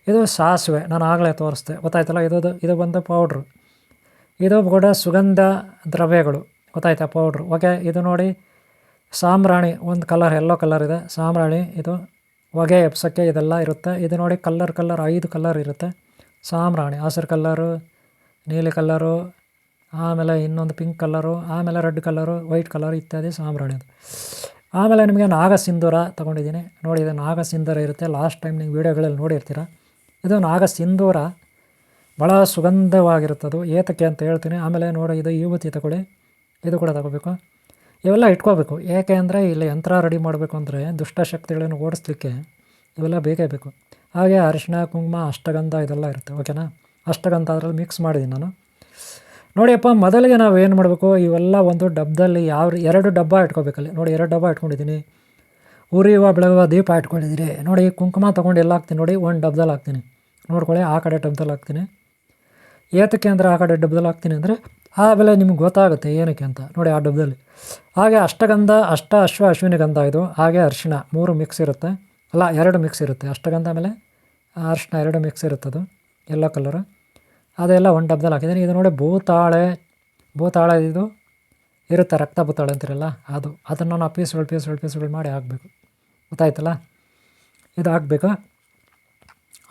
ಇದು ಸಾಸಿವೆ, ನಾನು ಆಗಲೇ ತೋರಿಸ್ದೆ, ಗೊತ್ತಾಯ್ತಲ್ಲ. ಇದು ಬಂದು ಪೌಡ್ರು. ಇದು ಕೂಡ ಸುಗಂಧ ದ್ರವ್ಯಗಳು, ಗೊತ್ತಾಯ್ತಾ, ಪೌಡ್ರು, ಓಕೆ. ಇದು ನೋಡಿ ಸಾಂಬ್ರಾಣಿ, ಒಂದು ಕಲರ್ ಯೆಲ್ಲೋ ಕಲರ್ ಇದೆ ಸಾಂಬ್ರಾಣಿ. ಇದು ಹೊಗೆ ಎಬ್ಸೋಕ್ಕೆ ಇದೆಲ್ಲ ಇರುತ್ತೆ. ಇದು ನೋಡಿ ಕಲ್ಲರ್ 5 ಕಲ್ಲರ್ ಇರುತ್ತೆ ಸಾಂಬ್ರಾಣಿ. ಹಸಿರು ಕಲ್ಲರು, ನೀಲಿ ಕಲ್ಲರು, ಆಮೇಲೆ ಇನ್ನೊಂದು ಪಿಂಕ್ ಕಲ್ಲರು, ಆಮೇಲೆ ರೆಡ್ ಕಲ್ಲರು, ವೈಟ್ ಕಲರು ಇತ್ಯಾದಿ ಸಾಂಬ್ರಾಣಿದು. ಆಮೇಲೆ ನಿಮಗೆ ನಾಗಸಿಂಧೂರ ತೊಗೊಂಡಿದ್ದೀನಿ ನೋಡಿ. ಇದು ನಾಗಸಿಂಧೂರ ಇರುತ್ತೆ, ಲಾಸ್ಟ್ ಟೈಮ್ ನೀವು ವೀಡಿಯೋಗಳಲ್ಲಿ ನೋಡಿರ್ತೀರ. ಇದು ನಾಗಸಿಂಧೂರ ಭಾಳ ಸುಗಂಧವಾಗಿರುತ್ತದು, ಏತಕ್ಕೆ ಅಂತ ಹೇಳ್ತೀನಿ. ಆಮೇಲೆ ನೋಡಿ, ಇದು ವಿಭೂತಿ ತಗೊಳ್ಳಿ, ಇದು ಕೂಡ ತಗೋಬೇಕು. ಇವೆಲ್ಲ ಇಟ್ಕೋಬೇಕು. ಏಕೆ ಅಂದರೆ ಇಲ್ಲಿ ಯಂತ್ರ ರೆಡಿ ಮಾಡಬೇಕು ಅಂದರೆ ದುಷ್ಟಶಕ್ತಿಗಳನ್ನು ಓಡಿಸ್ಲಿಕ್ಕೆ ಇವೆಲ್ಲ ಬೇಕೇ ಬೇಕು. ಹಾಗೆ ಅರಿಶಿಣ, ಕುಂಕುಮ, ಅಷ್ಟಗಂಧ ಇದೆಲ್ಲ ಇರುತ್ತೆ, ಓಕೆನಾ. ಅಷ್ಟಗಂಧ ಅದರಲ್ಲಿ ಮಿಕ್ಸ್ ಮಾಡಿದ್ದೀನಿ ನಾನು. ನೋಡಿಯಪ್ಪ, ಮೊದಲಿಗೆ ನಾವು ಏನು ಮಾಡಬೇಕು, ಇವೆಲ್ಲ ಒಂದು ಡಬ್ಬದಲ್ಲಿ 2 ಡಬ್ಬ ಇಟ್ಕೋಬೇಕಲ್ಲಿ ನೋಡಿ. 2 ಡಬ್ಬ ಇಟ್ಕೊಂಡಿದ್ದೀನಿ. ಉರಿಯುವ ಬೆಳಗುವ ದೀಪ ಇಟ್ಕೊಂಡಿದ್ದೀನಿ ನೋಡಿ. ಕುಂಕುಮ ತೊಗೊಂಡು ಎಲ್ಲ ಹಾಕ್ತೀನಿ ನೋಡಿ, ಒಂದು ಡಬ್ಬದಲ್ಲಿ ಹಾಕ್ತೀನಿ ನೋಡ್ಕೊಳ್ಳಿ. ಆ ಕಡೆ ಡಬ್ಬದಲ್ಲಿ ಹಾಕ್ತೀನಿ. ಏತಕ್ಕೆ ಅಂದರೆ ಆ ಕಡೆ ಡಬ್ಬದಲ್ಲಿ ಹಾಕ್ತೀನಿ ಅಂದರೆ ಆಮೇಲೆ ನಿಮ್ಗೆ ಗೊತ್ತಾಗುತ್ತೆ ಏನಕ್ಕೆ ಅಂತ ನೋಡಿ, ಆ ಡಬ್ಬದಲ್ಲಿ. ಹಾಗೆ ಅಷ್ಟಗಂಧ, ಅಶ್ವಿನಿ ಗಂಧ ಇದು. ಹಾಗೆ ಅರಿಶಿಣ 3 ಮಿಕ್ಸ್ ಇರುತ್ತೆ, ಅಲ್ಲ 2 ಮಿಕ್ಸ್ ಇರುತ್ತೆ. ಅಷ್ಟಗಂಧ ಆಮೇಲೆ ಅರಿಶಿಣ 2 ಮಿಕ್ಸ್ ಇರುತ್ತದು, ಯೆಲ್ಲೋ ಕಲರು. ಅದೆಲ್ಲ ಒಂದು ಡಬ್ಬದಲ್ಲಿ ಹಾಕಿದ್ದೀನಿ. ಇದು ನೋಡಿ ಭೂತಾಳೆ ಇದು ಇರುತ್ತೆ, ರಕ್ತ ಭೂತಾಳೆ ಅಂತಿರಲ್ಲ ಅದನ್ನು ನಾವು ಪೀಸ್ಗಳು ಮಾಡಿ ಹಾಕಬೇಕು, ಗೊತ್ತಾಯ್ತಲ್ಲ. ಇದು ಹಾಕಬೇಕು.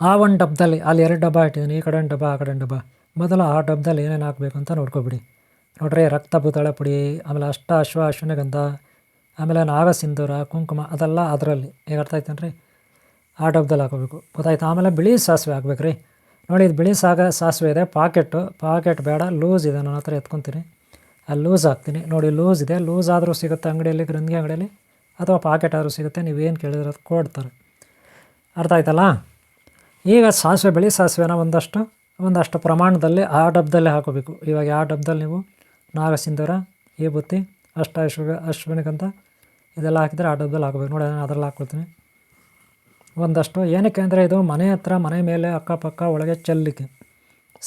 ಆ ಒಂದು ಡಬ್ಬದಲ್ಲಿ ಅಲ್ಲಿ 2 ಡಬ್ಬ ಇಟ್ಟಿದ್ದೀನಿ, ಈ ಕಡೆ ಒಂದು ಡಬ್ಬ, ಆ ಕಡೆ ಒಂದು ಡಬ್ಬ. ಮೊದಲು ಆ ಡಬ್ಬದಲ್ಲಿ ಏನೇನು ಹಾಕಬೇಕು ಅಂತ ನೋಡ್ಕೊಬಿಡಿ. ನೋಡ್ರಿ, ರಕ್ತ ಭೂತಾಳೆ ಪುಡಿ, ಆಮೇಲೆ ಅಶ್ವಿನಿ ಗಂಧ, ಆಮೇಲೆ ನಾಗಸಿಂಧೂರ, ಕುಂಕುಮ, ಅದೆಲ್ಲ ಅದರಲ್ಲಿ. ಈಗ ಅರ್ಥ ಆಯ್ತೇನ್ರಿ. ಆ ಡಬ್ಬದಲ್ಲಿ ಹಾಕೋಬೇಕು, ಗೊತ್ತಾಯ್ತು. ಆಮೇಲೆ ಬಿಳಿ ಸಾಸಿವೆ ಹಾಕ್ಬೇಕು ರೀ ನೋಡಿ. ಇದು ಬಿಳಿ ಸಾಸಿವೆ ಇದೆ, ಪಾಕೆಟ್ ಬೇಡ, ಲೂಸ್ ಇದೆ, ನನ್ನ ಹತ್ರ ಎತ್ಕೊತೀನಿ. ಅಲ್ಲಿ ಲೂಸ್ ಹಾಕ್ತೀನಿ ನೋಡಿ. ಲೂಸ್ ಇದೆ, ಲೂಸ್ ಆದರೂ ಸಿಗುತ್ತೆ ಅಂಗಡಿಯಲ್ಲಿ, ಗಂಧಿ ಅಂಗಡಿಯಲ್ಲಿ, ಅಥವಾ ಪಾಕೆಟ್ ಆದರೂ ಸಿಗುತ್ತೆ. ನೀವೇನು ಕೇಳಿದ್ರೆ ಅದು ಕೊಡ್ತಾರೆ, ಅರ್ಥ ಆಯ್ತಲ್ಲ. ಈಗ ಬಿಳಿ ಸಾಸಿವೆನ ಒಂದಷ್ಟು ಪ್ರಮಾಣದಲ್ಲಿ ಆ ಡಬ್ಬದಲ್ಲಿ ಹಾಕೋಬೇಕು. ಇವಾಗ ಆ ಡಬ್ಬದಲ್ಲಿ ನೀವು ನಾಗಸಿಂಧೂರ, ವಿಭೂತಿ, ಅಶ್ವಿನಿ ಗಂಧ ಇದೆಲ್ಲ ಹಾಕಿದರೆ ಆ ಡಬ್ಬದಲ್ಲಿ ಹಾಕೋಬೇಕು ನೋಡಿ. ನಾನು ಅದರಲ್ಲಿ ಹಾಕ್ಕೊಳ್ತೀನಿ ಒಂದಷ್ಟು. ಏನಕ್ಕೆ ಅಂದರೆ ಇದು ಮನೆ ಮೇಲೆ ಅಕ್ಕಪಕ್ಕ ಒಳಗೆ ಚೆಲ್ಲಿಕ್ಕೆ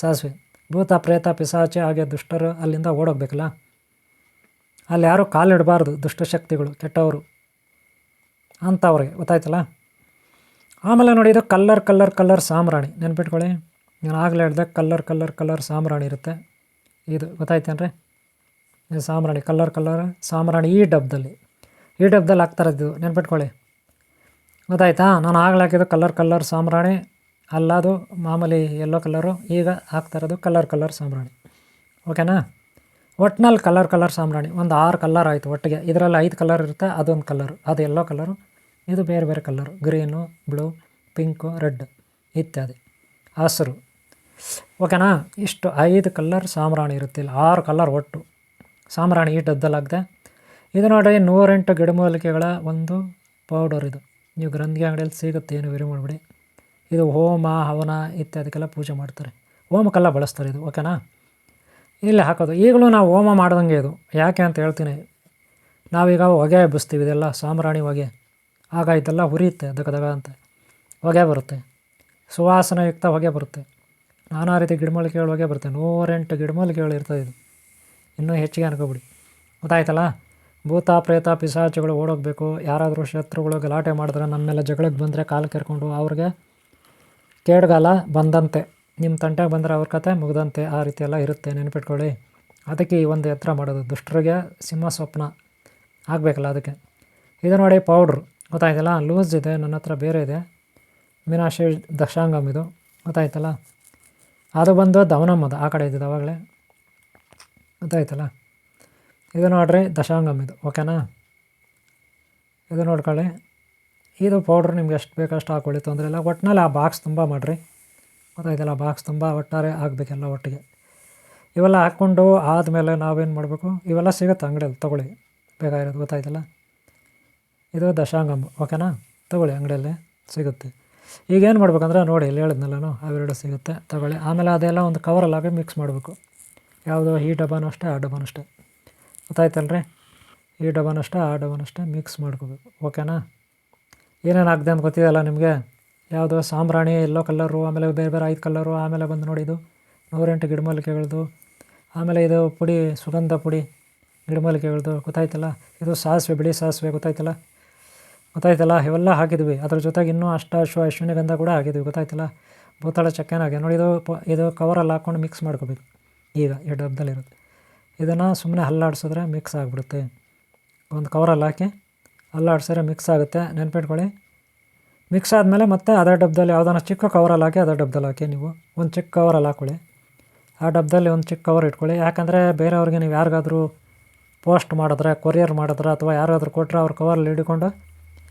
ಸಾಸಿವೆ. ಭೂತ ಪ್ರೇತ ಪಿಸಾಚೆ ಹಾಗೆ ದುಷ್ಟರು ಅಲ್ಲಿಂದ ಓಡೋಗ್ಬೇಕಲ್ಲ, ಅಲ್ಲಿ ಯಾರೂ ಕಾಲಿಡಬಾರ್ದು, ದುಷ್ಟಶಕ್ತಿಗಳು, ಕೆಟ್ಟವರು ಅಂಥವ್ರಿಗೆ, ಗೊತ್ತಾಯ್ತಲ್ಲ. ಆಮೇಲೆ ನೋಡಿ, ಇದು ಕಲ್ಲರ್ ಸಾಂಬ್ರಾಣಿ, ನೆನ್ಪಿಟ್ಕೊಳ್ಳಿ. ನಾನು ಆಗಲೇ ಹೇಳಿದೆ ಕಲ್ಲರ್ ಸಾಂಬ್ರಾಣಿ ಇರುತ್ತೆ. ಇದು ಗೊತ್ತಾಯ್ತೇನ್ರಿ, ಇದು ಸಾಂಬ್ರಾಣಿ, ಕಲ್ಲರ್ ಸಾಂಬ್ರಾಣಿ ಈ ಡಬ್ಬದಲ್ಲಿ ಹಾಕ್ತಾರದ್ದು, ನೆನ್ಪಿಟ್ಕೊಳ್ಳಿ, ಗೊತ್ತಾಯ್ತಾ. ನಾನು ಆಗಲೇ ಹಾಕಿದ್ದು ಕಲ್ಲರ್ ಸಾಂಬ್ರಾಣಿ ಅಲ್ಲದು ಮಾಮೂಲಿ ಯೆಲ್ಲೋ ಕಲರು. ಈಗ ಹಾಕ್ತಾರದು ಕಲ್ಲರ್ ಸಾಂಬ್ರಾಣಿ, ಓಕೆನಾ. ಒಟ್ಟಿನಲ್ಲಿ ಕಲ್ಲರ್ ಸಾಂಬ್ರಾಣಿ ಒಂದು 6 ಕಲ್ಲರ್ ಆಯಿತು ಒಟ್ಟಿಗೆ. ಇದರಲ್ಲಿ 5 ಕಲರ್ ಇರುತ್ತೆ, ಅದೊಂದು ಕಲ್ಲರು, ಅದು ಯೆಲ್ಲೋ ಕಲರು. ಇದು ಬೇರೆ colour, green, blue, pink, red ಇತ್ಯಾದಿ, ಹಸಿರು. ಓಕೆನಾ. ಇಷ್ಟು 5 ಕಲರ್ ಸಾಂಬ್ರಾಣಿ ಇರುತ್ತೆ, ಇಲ್ಲಿ 6 ಕಲರ್ ಒಟ್ಟು ಸಾಂಬ್ರಾಣಿ ಈ ಡಬ್ಬದಲ್ಲಾಗಿದೆ. ಇದು ನೋಡಿರಿ 108 ಗಿಡಮೂಲಿಕೆಗಳ ಒಂದು ಪೌಡರ್. ಇದು ನೀವು ಗ್ರಂಥಿಗೆ ಅಂಗಡಿಯಲ್ಲಿ ಸಿಗುತ್ತೆ, ಏನು ವೆರಿ ಮಾಡಿಬಿಡಿ. ಇದು ಹೋಮ ಹವನ ಇತ್ಯಾದಿಗೆಲ್ಲ ಪೂಜೆ ಮಾಡ್ತಾರೆ, ಹೋಮಕ್ಕೆಲ್ಲ ಬಳಸ್ತಾರೆ ಇದು. ಓಕೆನಾ. ಇಲ್ಲಿ ಹಾಕೋದು ಈಗಲೂ ನಾವು ಹೋಮ ಮಾಡ್ದಂಗೆ ಇದು. ಯಾಕೆ ಅಂತ ಹೇಳ್ತೀನಿ. ನಾವೀಗ ಹೊಗೆ ಎಬ್ಬಿಸ್ತೀವಿ, ಇದೆಲ್ಲ ಸಾಂಬ್ರಾಣಿ ಹೊಗೆ. ಆಗ ಇದೆಲ್ಲ ಉರಿಯುತ್ತೆ, ದಗ ಅಂತ ಹೊಗೆ ಬರುತ್ತೆ, ಸುವಾಸನೆಯುಕ್ತ ಹೊಗೆ ಬರುತ್ತೆ, ನಾನಾ ರೀತಿ ಗಿಡಮೂಲಿಕೆಗಳು ಹೊಗೆ ಬರುತ್ತೆ. 108 ಗಿಡಮೂಲಿಕೆಗಳು ಇರ್ತದೆ ಇದು, ಇನ್ನೂ ಹೆಚ್ಚಿಗೆ ಅನ್ಕೋಬಿಡಿ. ಗೊತ್ತಾಯ್ತಲ್ಲ. ಭೂತ ಪ್ರೇತ ಪಿಶಾಚಿಗಳು ಓಡೋಗಬೇಕು. ಯಾರಾದರೂ ಶತ್ರುಗಳು ಗಲಾಟೆ ಮಾಡಿದ್ರೆ, ನಮ್ಮ ಮೇಲೆ ಜಗಳಕ್ಕೆ ಬಂದರೆ ಕಾಲು ಕೆರ್ಕೊಂಡು ಅವ್ರಿಗೆ ಕೇಡ್ಗಾಲ ಬಂದಂತೆ, ನಿಮ್ಮ ತಂಟೆಗೆ ಬಂದರೆ ಅವ್ರ ಕತೆ ಮುಗ್ದಂತೆ, ಆ ರೀತಿ ಎಲ್ಲ ಇರುತ್ತೆ, ನೆನ್ಪಿಟ್ಕೊಳ್ಳಿ. ಅದಕ್ಕೆ ಈ ಒಂದು ಎತ್ತರ ಮಾಡೋದು. ದುಷ್ಟರಿಗೆ ಸಿಂಹ ಸ್ವಪ್ನ ಆಗಬೇಕಲ್ಲ ಅದಕ್ಕೆ. ಇದು ನೋಡಿ ಪೌಡ್ರು, ಗೊತ್ತಾಯ್ತಲ್ಲ. ಲೂಸ್ ಇದೆ, ನನ್ನ ಹತ್ರ ಬೇರೆ ಇದೆ, ಮೀನಾಕ್ಷಿ ದಶಾಂಗಮ್ ಇದು, ಗೊತ್ತಾಯ್ತಲ್ಲ. ಅದು ಬಂದು ದವನಮ್ಮದು ಆ ಕಡೆ ಇದ್ದಿದ್ದು ಆವಾಗಲೇ, ಗೊತ್ತಾಯ್ತಲ್ಲ. ಇದು ನೋಡ್ರಿ ದಶಾಂಗಮ್ ಇದು. ಓಕೆನಾ. ಇದು ನೋಡ್ಕೊಳ್ಳಿ. ಇದು ಪೌಡ್ರ್ ನಿಮ್ಗೆ ಎಷ್ಟು ಬೇಕಷ್ಟು ಹಾಕ್ಕೊಳ್ಳಿ, ತೊಂದರೆ ಇಲ್ಲ. ಒಟ್ಟಿನಲ್ಲಿ ಆ ಬಾಕ್ಸ್ ತುಂಬ ಮಾಡಿರಿ, ಗೊತ್ತಾಯ್ತಲ್ಲ. ಬಾಕ್ಸ್ ತುಂಬ ಒಟ್ಟಾರೆ ಆಗಬೇಕೆಲ್ಲ ಒಟ್ಟಿಗೆ. ಇವೆಲ್ಲ ಹಾಕ್ಕೊಂಡು ಆದಮೇಲೆ ನಾವೇನು ಮಾಡಬೇಕು, ಇವೆಲ್ಲ ಸಿಗುತ್ತೆ ಅಂಗಡಿಯಲ್ಲಿ, ತೊಗೊಳ್ಳಿ ಬೇಕಾಗಿರೋದು, ಗೊತ್ತಾಯ್ತಲ್ಲ. ಇದು ದಶಾಂಗಮ್. ಓಕೆನಾ. ತೊಗೊಳ್ಳಿ, ಅಂಗಡಿಯಲ್ಲಿ ಸಿಗುತ್ತೆ. ಈಗೇನು ಮಾಡ್ಬೇಕಂದ್ರೆ ನೋಡಿ, ಇಲ್ಲಿ ಹೇಳಿದ್ನಲ್ಲೂ ಅವೆರಡು ಸಿಗುತ್ತೆ, ತೊಗೊಳ್ಳಿ. ಆಮೇಲೆ ಅದೆಲ್ಲ ಒಂದು ಕವರಲ್ಲಿ ಹಾಕಿ ಮಿಕ್ಸ್ ಮಾಡಬೇಕು. ಯಾವುದು ಈ ಡಬ್ಬನೂ ಅಷ್ಟೇ, ಆ ಡಬ್ಬನೂ ಅಷ್ಟೇ, ಗೊತ್ತಾಯ್ತಲ್ರಿ. ಈ ಡಬ್ಬನೂ ಅಷ್ಟೇ, ಆ ಡಬ್ಬನೂ ಅಷ್ಟೇ ಮಿಕ್ಸ್ ಮಾಡ್ಕೋಬೇಕು. ಓಕೆನಾ. ಏನೇನು ಹಾಕ್ದೆ ಅಂತ ಗೊತ್ತಿದೆಯಲ್ಲ ನಿಮಗೆ. ಯಾವುದು ಸಾಂಬ್ರಾಣಿ ಎಲ್ಲೋ ಕಲರು, ಆಮೇಲೆ ಬೇರೆ ಬೇರೆ 5 ಕಲರು, ಆಮೇಲೆ ಬಂದು ನೋಡಿ ಇದು 108 ಗಿಡಮೂಲಿಕೆಗಳದ್ದು, ಆಮೇಲೆ ಇದು ಪುಡಿ ಸುಗಂಧ ಪುಡಿ ಗಿಡಮೂಲಿಕೆಗಳದ್ದು, ಗೊತ್ತಾಯ್ತಲ್ಲ. ಇದು ಸಾಸಿವೆ, ಬಿಳಿ ಸಾಸಿವೆ, ಗೊತ್ತಾಯ್ತಲ್ಲ. ಇವೆಲ್ಲ ಹಾಕಿದ್ವಿ. ಅದ್ರ ಜೊತೆಗೆ ಇನ್ನೂ ಅಶ್ವಿನಿಗಂಧ ಕೂಡ ಹಾಕಿದ್ವಿ, ಗೊತ್ತಾಯ್ತಲ್ಲ. ಭೂತಾಳ ಚಕ್ಕೆನ ಹಾಕಿ ನೋಡಿ. ಇದು ಕವರಲ್ಲಿ ಹಾಕ್ಕೊಂಡು ಮಿಕ್ಸ್ ಮಾಡ್ಕೋಬೇಕು. ಈಗ ಈ ಡಬ್ಬದಲ್ಲಿರುತ್ತೆ. ಇದನ್ನು ಸುಮ್ಮನೆ ಹಲ್ಲಾಡಿಸಿದ್ರೆ ಮಿಕ್ಸ್ ಆಗಿಬಿಡುತ್ತೆ. ಒಂದು ಕವರಲ್ಲಿ ಹಾಕಿ ಹಲ್ಲಾಡಿಸಿದ್ರೆ ಮಿಕ್ಸ್ ಆಗುತ್ತೆ, ನೆನ್ಪಿಟ್ಕೊಳ್ಳಿ. ಮಿಕ್ಸ್ ಆದಮೇಲೆ ಮತ್ತೆ ಅದೇ ಡಬ್ಬದಲ್ಲಿ ಯಾವುದಾನ ಚಿಕ್ಕ ಕವರಲ್ಲಿ ಹಾಕಿ ಅದೇ ಡಬ್ಬದಲ್ಲಿ ಹಾಕಿ. ನೀವು ಒಂದು ಚಿಕ್ಕ ಕವರಲ್ಲಿ ಹಾಕ್ಕೊಳ್ಳಿ, ಆ ಡಬ್ಬದಲ್ಲಿ ಒಂದು ಚಿಕ್ಕ ಕವರ್ ಇಟ್ಕೊಳ್ಳಿ. ಯಾಕಂದರೆ ಬೇರೆಯವ್ರಿಗೆ ನೀವು ಯಾರಿಗಾದರೂ ಪೋಸ್ಟ್ ಮಾಡಿದ್ರೆ, ಕೊರಿಯರ್ ಮಾಡಿದ್ರೆ, ಅಥವಾ ಯಾರಾದರೂ ಕೊಟ್ಟರೆ ಅವ್ರ ಕವರಲ್ಲಿ ಹಿಡ್ಕೊಂಡು,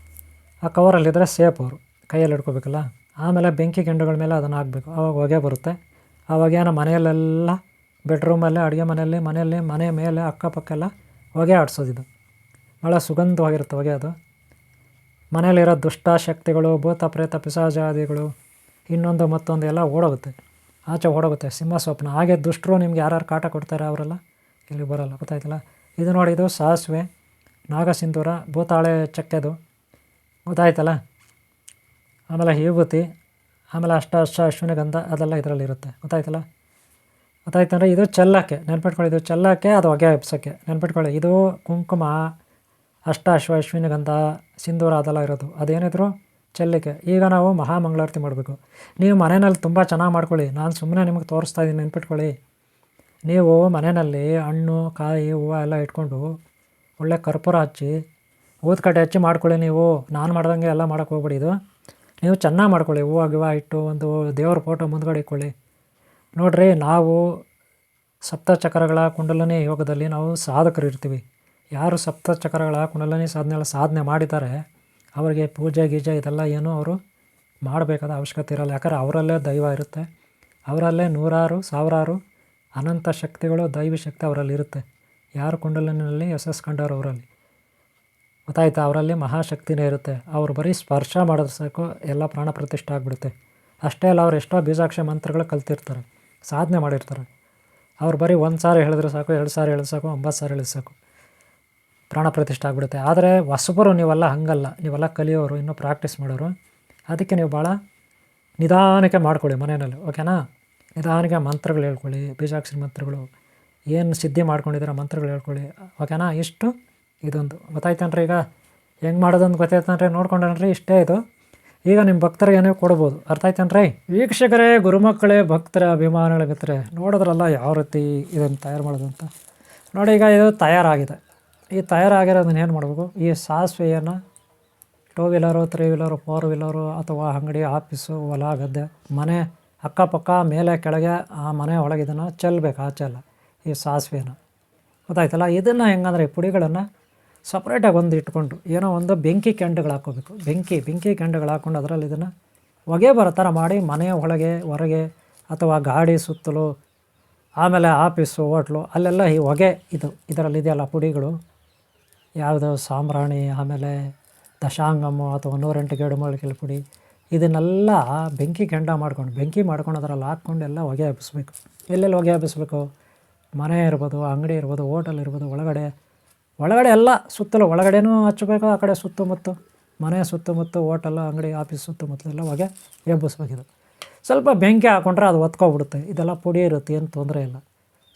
ಆ ಕವರಲ್ಲಿದ್ದರೆ ಸೇಫ್. ಅವರು ಕೈಯಲ್ಲಿ ಹಿಡ್ಕೋಬೇಕಲ್ಲ. ಆಮೇಲೆ ಬೆಂಕಿ ಕೆಂಡುಗಳ ಮೇಲೆ ಅದನ್ನು ಹಾಕಬೇಕು, ಆವಾಗ ಹೊಗೆ ಬರುತ್ತೆ. ಆ ಹೊಗೆನ ಮನೆಯಲ್ಲೆಲ್ಲ, ಬೆಡ್ರೂಮಲ್ಲಿ, ಅಡುಗೆ ಮನೆಯಲ್ಲಿ ಮನೆ ಮೇಲೆ ಅಕ್ಕಪಕ್ಕ ಎಲ್ಲ ಹೊಗೆ ಆಡಿಸೋದಿದು. ಭಾಳ ಸುಗಂಧವಾಗಿರುತ್ತೆ ಹೊಗೆ ಅದು. ಮನೆಯಲ್ಲಿರೋ ದುಷ್ಟ ಶಕ್ತಿಗಳು, ಭೂತ ಪ್ರೇತ ಪಿಶಾಚಾದಿಗಳು, ಇನ್ನೊಂದು ಮತ್ತೊಂದು ಎಲ್ಲ ಓಡೋಗುತ್ತೆ, ಆಚೆ ಓಡೋಗುತ್ತೆ, ಸಿಂಹ ಸ್ವಪ್ನ. ಹಾಗೆ ದುಷ್ಟರು ನಿಮ್ಗೆ ಯಾರು ಕಾಟ ಕೊಡ್ತಾರೆ ಅವರೆಲ್ಲ ಇಲ್ಲಿ ಬರೋಲ್ಲ, ಗೊತ್ತಾಯ್ತಲ್ಲ. ಇದು ನೋಡಿ, ಇದು ಸಾಸಿವೆ, ನಾಗಸಿಂಧೂರ, ಭೂತಾಳೆ ಚಕ್ಕೆದು, ಗೊತ್ತಾಯ್ತಲ್ಲ. ಆಮೇಲೆ ವಿಭೂತಿ, ಆಮೇಲೆ ಅಶ್ವಿನಿಗಂಧ, ಅದೆಲ್ಲ ಇದರಲ್ಲಿರುತ್ತೆ, ಗೊತ್ತಾಯ್ತಂದರೆ. ಇದು ಚೆಲ್ಲಕ್ಕೆ ನೆನ್ಪಿಟ್ಕೊಳ್ಳಿ, ಇದು ಚೆಲ್ಲಕ್ಕೆ, ಅದು ಹೊಗೆ ಎಬ್ಸೋಕ್ಕೆ ನೆನ್ಪಿಟ್ಕೊಳ್ಳಿ. ಇದು ಕುಂಕುಮ, ಅಶ್ವಿನಿಗಂಧ, ಸಿಂಧೂರ ಅದೆಲ್ಲ ಇರೋದು, ಅದೇನಿದ್ರು ಚೆಲ್ಲಿಕೆ. ಈಗ ನಾವು ಮಹಾಮಂಗಳಾರತಿ ಮಾಡಬೇಕು. ನೀವು ಮನೆಯಲ್ಲಿ ತುಂಬ ಚೆನ್ನಾಗಿ ಮಾಡ್ಕೊಳ್ಳಿ, ನಾನು ಸುಮ್ಮನೆ ನಿಮಗೆ ತೋರಿಸ್ತಾ ಇದ್ದೀನಿ, ನೆನ್ಪಿಟ್ಕೊಳ್ಳಿ. ನೀವು ಮನೆಯಲ್ಲಿ ಹಣ್ಣು ಕಾಯಿ ಹೂವು ಎಲ್ಲ ಇಟ್ಕೊಂಡು ಒಳ್ಳೆ ಕರ್ಪೂರ ಹಚ್ಚಿ ಊದ್ಕಡ್ಡಿ ಹಚ್ಚಿ ಮಾಡ್ಕೊಳ್ಳಿ. ನೀವು ನಾನು ಮಾಡ್ದಂಗೆ ಎಲ್ಲ ಮಾಡೋಕ್ಕೆ ಹೋಗ್ಬೇಡಿ. ಇದು ನೀವು ಚೆನ್ನಾಗಿ ಮಾಡ್ಕೊಳ್ಳಿ. ಹೂವು ಗಿವ ಇಟ್ಟು ಒಂದು ದೇವ್ರ ಫೋಟೋ ಮುಂದ್ಗಡೆ ಇಟ್ಕೊಳ್ಳಿ. ನೋಡಿರಿ, ನಾವು ಸಪ್ತಚಕ್ರಗಳ ಕುಂಡಲಿನಿ ಯೋಗದಲ್ಲಿ ನಾವು ಸಾಧಕರು ಇರ್ತೀವಿ. ಯಾರು ಸಪ್ತಚಕ್ರಗಳ ಕುಂಡಲಿನಿ ಸಾಧನೆ ಮಾಡಿದ್ದಾರೆ ಅವರಿಗೆ ಪೂಜೆ ಗೀಜೆ ಇದೆಲ್ಲ ಏನೂ ಅವರು ಮಾಡಬೇಕಾದ ಅವಶ್ಯಕತೆ ಇರಲ್ಲ. ಯಾಕಂದರೆ ಅವರಲ್ಲೇ ದೈವ ಇರುತ್ತೆ, ಅವರಲ್ಲೇ ನೂರಾರು ಸಾವಿರಾರು ಅನಂತ ಶಕ್ತಿಗಳು, ದೈವಿ ಶಕ್ತಿ ಅವರಲ್ಲಿ ಇರುತ್ತೆ. ಯಾರು ಕುಂಡಲಿನಲ್ಲಿ ಯಶಸ್ಕಂಡರು ಅವರಲ್ಲಿ, ಗೊತ್ತಾಯ್ತಾ, ಅವರಲ್ಲಿ ಮಹಾಶಕ್ತಿನೇ ಇರುತ್ತೆ. ಅವರು ಬರೀ ಸ್ಪರ್ಶ ಮಾಡಿದ್ರೆ ಸಾಕು ಎಲ್ಲ ಪ್ರಾಣ ಪ್ರತಿಷ್ಠೆ ಆಗಿಬಿಡುತ್ತೆ. ಅಷ್ಟೇ ಅಲ್ಲ, ಅವ್ರು ಎಷ್ಟೋ ಬೀಜಾಕ್ಷರ ಮಂತ್ರಗಳು ಕಲ್ತಿರ್ತಾರೆ, ಸಾಧನೆ ಮಾಡಿರ್ತಾರೆ. ಅವ್ರು ಬರೀ 1 ಸಾರಿ ಹೇಳಿದ್ರೆ ಸಾಕು, 2 ಸಾರಿ ಹೇಳಿದ್ರೆ ಸಾಕು, 9 ಸಾರಿ ಹೇಳಿದ್ರೆ ಸಾಕು, ಪ್ರಾಣ ಪ್ರತಿಷ್ಠೆ ಆಗಿಬಿಡುತ್ತೆ. ಆದರೆ ಹೊಸಬರು ನೀವೆಲ್ಲ ಹಂಗಲ್ಲ, ನೀವೆಲ್ಲ ಕಲಿಯೋರು, ಇನ್ನೂ ಪ್ರಾಕ್ಟೀಸ್ ಮಾಡೋರು. ಅದಕ್ಕೆ ನೀವು ಭಾಳ ನಿಧಾನಕ್ಕೆ ಮಾಡ್ಕೊಳ್ಳಿ ಮನೆಯಲ್ಲಿ, ಓಕೆನಾ. ನಿಧಾನಕ್ಕೆ ಮಂತ್ರಗಳು ಹೇಳ್ಕೊಳ್ಳಿ, ಬೀಜಾಕ್ಷರ ಮಂತ್ರಗಳು, ಏನು ಸಿದ್ಧಿ ಮಾಡ್ಕೊಂಡಿದ್ದೀರ ಮಂತ್ರಗಳು ಹೇಳ್ಕೊಳ್ಳಿ, ಓಕೆನಾ. ಇಷ್ಟು ಇದೊಂದು ಗೊತ್ತಾಯ್ತನ್ರಿ. ಈಗ ಹೆಂಗೆ ಮಾಡೋದಂತ ಗೊತ್ತಾಯ್ತನ್ರಿ, ನೋಡ್ಕೊಂಡ್ರಿ. ಇಷ್ಟೇ ಇದು. ಈಗ ನಿಮ್ಮ ಭಕ್ತರಿಗೆ ಏನೋ ಕೊಡ್ಬೋದು, ಅರ್ಥ ಆಯ್ತನ್ರಿ. ವೀಕ್ಷಕರೇ, ಗುರುಮಕ್ಕಳೇ, ಭಕ್ತರ ಅಭಿಮಾನಿಗಳ ಮಿತ್ರರೆ, ನೋಡಿದ್ರಲ್ಲ ಯಾವ ರೀತಿ ಇದನ್ನು ತಯಾರು ಮಾಡೋದು ಅಂತ. ನೋಡಿ, ಈಗ ಇದು ತಯಾರಾಗಿದೆ. ಈ ತಯಾರಾಗಿರೋದನ್ನ ಏನು ಮಾಡಬೇಕು, ಈ ಸಾಸಿವೆಯನ್ನು 2 ವೀಲರು 3 ವೀಲರು 4 ವೀಲರು ಅಥವಾ ಅಂಗಡಿ, ಆಫೀಸು, ಹೊಲ ಗದ್ದೆ, ಮನೆ ಅಕ್ಕಪಕ್ಕ ಮೇಲೆ ಕೆಳಗೆ ಆ ಮನೆ ಒಳಗೆ ಇದನ್ನು ಚೆಲ್ಲಬೇಕು. ಆಚೆಲ್ಲ ಈ ಸಾಸಿವೆಯನ್ನು, ಗೊತ್ತಾಯ್ತಲ್ಲ. ಇದನ್ನು ಹೆಂಗಂದರೆ ಈ ಪುಡಿಗಳನ್ನು ಸಪ್ರೇಟಾಗಿ ಒಂದು ಇಟ್ಕೊಂಡು ಏನೋ ಒಂದು ಬೆಂಕಿ ಕೆಂಡಗಳು ಹಾಕ್ಕೋಬೇಕು. ಬೆಂಕಿ ಕೆಂಡಗಳು ಹಾಕ್ಕೊಂಡು ಅದರಲ್ಲಿ ಇದನ್ನು ಹೊಗೆ ಬರೋ ಥರ ಮಾಡಿ ಮನೆಯ ಒಳಗೆ ಹೊರಗೆ ಅಥವಾ ಗಾಡಿ ಸುತ್ತಲೂ, ಆಮೇಲೆ ಆಫೀಸು, ಹೋಟ್ಲು ಅಲ್ಲೆಲ್ಲ ಈ ಹೊಗೆ ಇದರಲ್ಲಿ ಇದೆಯಲ್ಲ ಪುಡಿಗಳು, ಯಾವುದು ಸಾಂಬ್ರಾಣಿ, ಆಮೇಲೆ ದಶಾಂಗಮು ಅಥವಾ 108 ಗಿಡಮೂಲಿಕೆ ಪುಡಿ, ಇದನ್ನೆಲ್ಲ ಬೆಂಕಿ ಕೆಂಡ ಮಾಡ್ಕೊಂಡು ಅದರಲ್ಲಿ ಹಾಕ್ಕೊಂಡು ಎಲ್ಲ ಹೊಗೆ ಹಬ್ಬಿಸ್ಬೇಕು. ಎಲ್ಲೆಲ್ಲಿ ಹೊಗೆ ಹಬ್ಬಿಸ್ಬೇಕು? ಮನೆ ಇರ್ಬೋದು, ಅಂಗಡಿ ಇರ್ಬೋದು, ಹೋಟೆಲ್ ಇರ್ಬೋದು, ಒಳಗಡೆ ಎಲ್ಲ ಸುತ್ತಲೂ, ಒಳಗಡೆನೂ ಹಚ್ಚಬೇಕು, ಆ ಕಡೆ ಸುತ್ತಮುತ್ತ ಮನೆ ಸುತ್ತಮುತ್ತ, ಹೋಟೆಲ್, ಅಂಗಡಿ, ಆಫೀಸ್ ಸುತ್ತಮುತ್ತಲೆಲ್ಲ ಹೊಗೆ ಎಬ್ಬಿಸ್ಬೇಕಿದು. ಸ್ವಲ್ಪ ಬೆಂಕಿ ಹಾಕ್ಕೊಂಡ್ರೆ ಅದು ಹೊತ್ಕೊಬಿಡುತ್ತೆ. ಇದೆಲ್ಲ ಪುಡಿ ಇರುತ್ತೆ, ಏನು ತೊಂದರೆ ಇಲ್ಲ.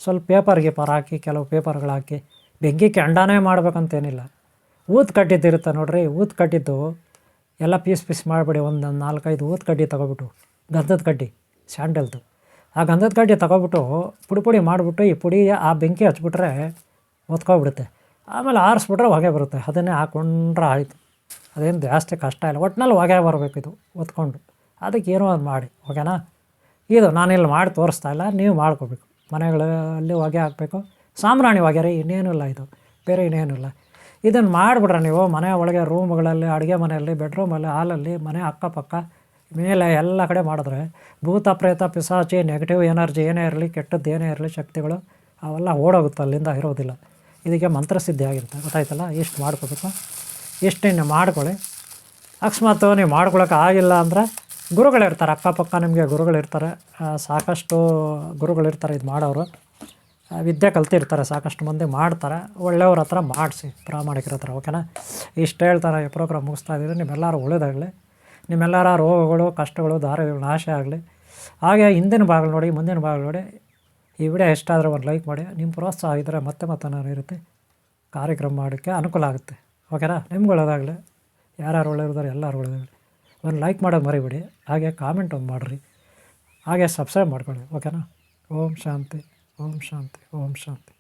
ಸ್ವಲ್ಪ ಪೇಪರ್ ಹಾಕಿ, ಕೆಲವು ಪೇಪರ್ಗಳು ಹಾಕಿ ಬೆಂಕಿ ಕೆಂಡನೇ ಮಾಡ್ಬೇಕಂತೇನಿಲ್ಲ. ಊದು ಕಡ್ಡಿದ್ದಿರುತ್ತೆ ನೋಡಿರಿ, ಊದು ಕಡ್ಡಿದ್ದು ಎಲ್ಲ ಪೀಸ್ ಮಾಡಿಬಿಡಿ. ಒಂದು 4-5 ಊದು ಕಡ್ಡಿ ತೊಗೊಬಿಟ್ಟು, ಗಂಧದ ಕಡ್ಡಿ, ಸ್ಯಾಂಡಲ್ದು, ಆ ಗಂಧದ ಕಡ್ಡಿ ತೊಗೊಬಿಟ್ಟು ಪುಡಿ ಮಾಡಿಬಿಟ್ಟು ಈ ಪುಡಿ ಆ ಬೆಂಕಿ ಹಚ್ಬಿಟ್ರೆ ಹೊತ್ಕೊಬಿಡುತ್ತೆ. ಆಮೇಲೆ ಆರಿಸ್ಬಿಟ್ರೆ ಹೊಗೆ ಬರುತ್ತೆ. ಅದನ್ನೇ ಹಾಕ್ಕೊಂಡ್ರೆ ಆಯಿತು. ಅದೇನು ಜಾಸ್ತಿ ಕಷ್ಟ ಇಲ್ಲ. ಒಟ್ಟಿನಲ್ಲಿ ಹೊಗೆ ಬರಬೇಕು ಇದು ಹೊತ್ಕೊಂಡು. ಅದಕ್ಕೆ ಏನೋ ಅದು ಮಾಡಿ, ಓಕೆನಾ? ಇದು ನಾನಿಲ್ಲಿ ಮಾಡಿ ತೋರಿಸ್ತಾ ಇಲ್ಲ, ನೀವು ಮಾಡ್ಕೋಬೇಕು. ಮನೆಗಳಲ್ಲಿ ಹೊಗೆ ಹಾಕಬೇಕು. ಸಾಂಬ್ರಾಣಿ ಹೊಗೆ ರೀ, ಇನ್ನೇನೂ ಇಲ್ಲ. ಇದು ಬೇರೆ ಇನ್ನೇನೂ ಇಲ್ಲ. ಇದನ್ನು ಮಾಡಿಬಿಟ್ರೆ ನೀವು ಮನೆ ಒಳಗೆ, ರೂಮ್ಗಳಲ್ಲಿ, ಅಡುಗೆ ಮನೆಯಲ್ಲಿ, ಬೆಡ್ರೂಮಲ್ಲಿ, ಹಾಲಲ್ಲಿ, ಮನೆ ಅಕ್ಕಪಕ್ಕ ಮೇಲೆ ಎಲ್ಲ ಕಡೆ ಮಾಡಿದ್ರೆ ಭೂತ ಪ್ರೇತ ಪಿಶಾಚಿ ನೆಗೆಟಿವ್ ಎನರ್ಜಿ ಏನೇ ಇರಲಿ, ಕೆಟ್ಟದ್ದು ಏನೇ ಇರಲಿ, ಶಕ್ತಿಗಳು ಅವೆಲ್ಲ ಓಡೋಗುತ್ತೆ, ಅಲ್ಲಿಂದ ಇರೋದಿಲ್ಲ. ಇದಕ್ಕೆ ಮಂತ್ರಸಿದ್ಧಿ ಆಗಿರುತ್ತೆ. ಗೊತ್ತಾಯ್ತಲ್ಲ? ಇಷ್ಟು ಮಾಡ್ಕೋಬೇಕು. ಇಷ್ಟನ್ನು ಮಾಡ್ಕೊಳ್ಳಿ. ಅಕಸ್ಮಾತ್ ನೀವು ಮಾಡ್ಕೊಳಕ್ಕೆ ಆಗಿಲ್ಲ ಅಂದರೆ ಗುರುಗಳಿರ್ತಾರೆ ಅಕ್ಕಪಕ್ಕ, ನಿಮಗೆ ಗುರುಗಳಿರ್ತಾರೆ, ಸಾಕಷ್ಟು ಗುರುಗಳಿರ್ತಾರೆ ಇದು ಮಾಡೋರು, ವಿದ್ಯೆ ಕಲ್ತಿರ್ತಾರೆ, ಸಾಕಷ್ಟು ಮಂದಿ ಮಾಡ್ತಾರೆ. ಒಳ್ಳೆಯವ್ರ ಹತ್ರ ಮಾಡಿಸಿ, ಪ್ರಾಮಾಣಿಕರ ಹತ್ರ, ಓಕೆನಾ? ಇಷ್ಟು ಹೇಳ್ತಾರೆ. ಈ ಪ್ರೋಗ್ರಾಮ್ ಮುಗಿಸ್ತಾ ಇದ್ದೀರಿ. ನಿಮ್ಮೆಲ್ಲರೂ ಒಳ್ಳೆಯದಾಗಲಿ. ನಿಮ್ಮೆಲ್ಲರ ರೋಗಗಳು, ಕಷ್ಟಗಳು, ದಾರಿಗಳು ನಾಶ ಆಗಲಿ. ಹಾಗೆ ಹಿಂದಿನ ಭಾಗ ನೋಡಿ, ಮುಂದಿನ ಭಾಗ ನೋಡಿ. ಈ ವಿಡಿಯೋ ಇಷ್ಟ ಆದರೆ ಒಂದು ಲೈಕ್ ಮಾಡಿ. ನಿಮ್ಮ ಪ್ರೋತ್ಸಾಹ ಇದ್ದರೆ ಮತ್ತೆ ನಾನು ಇರುತ್ತೆ ಕಾರ್ಯಕ್ರಮ ಮಾಡೋಕ್ಕೆ ಅನುಕೂಲ ಆಗುತ್ತೆ, ಓಕೆನಾ? ನಿಮ್ಗೆ ಒಳ್ಳೆಯದಾಗಲಿ. ಯಾರ್ಯಾರು ಒಳ್ಳೆಯವ್ರಿದ್ದಾರೆ ಎಲ್ಲರೂ ಒಳ್ಳೆಯದಾಗಲಿ. ಒಂದು ಲೈಕ್ ಮಾಡೋದು ಮರಿಬೇಡಿ. ಹಾಗೆ ಕಾಮೆಂಟ್ ಒಂದು ಮಾಡಿರಿ. ಹಾಗೆ ಸಬ್ಸ್ಕ್ರೈಬ್ ಮಾಡ್ಕೊಳ್ಳಿ, ಓಕೆನಾ? ಓಂ ಶಾಂತಿ, ಓಂ ಶಾಂತಿ, ಓಂ ಶಾಂತಿ.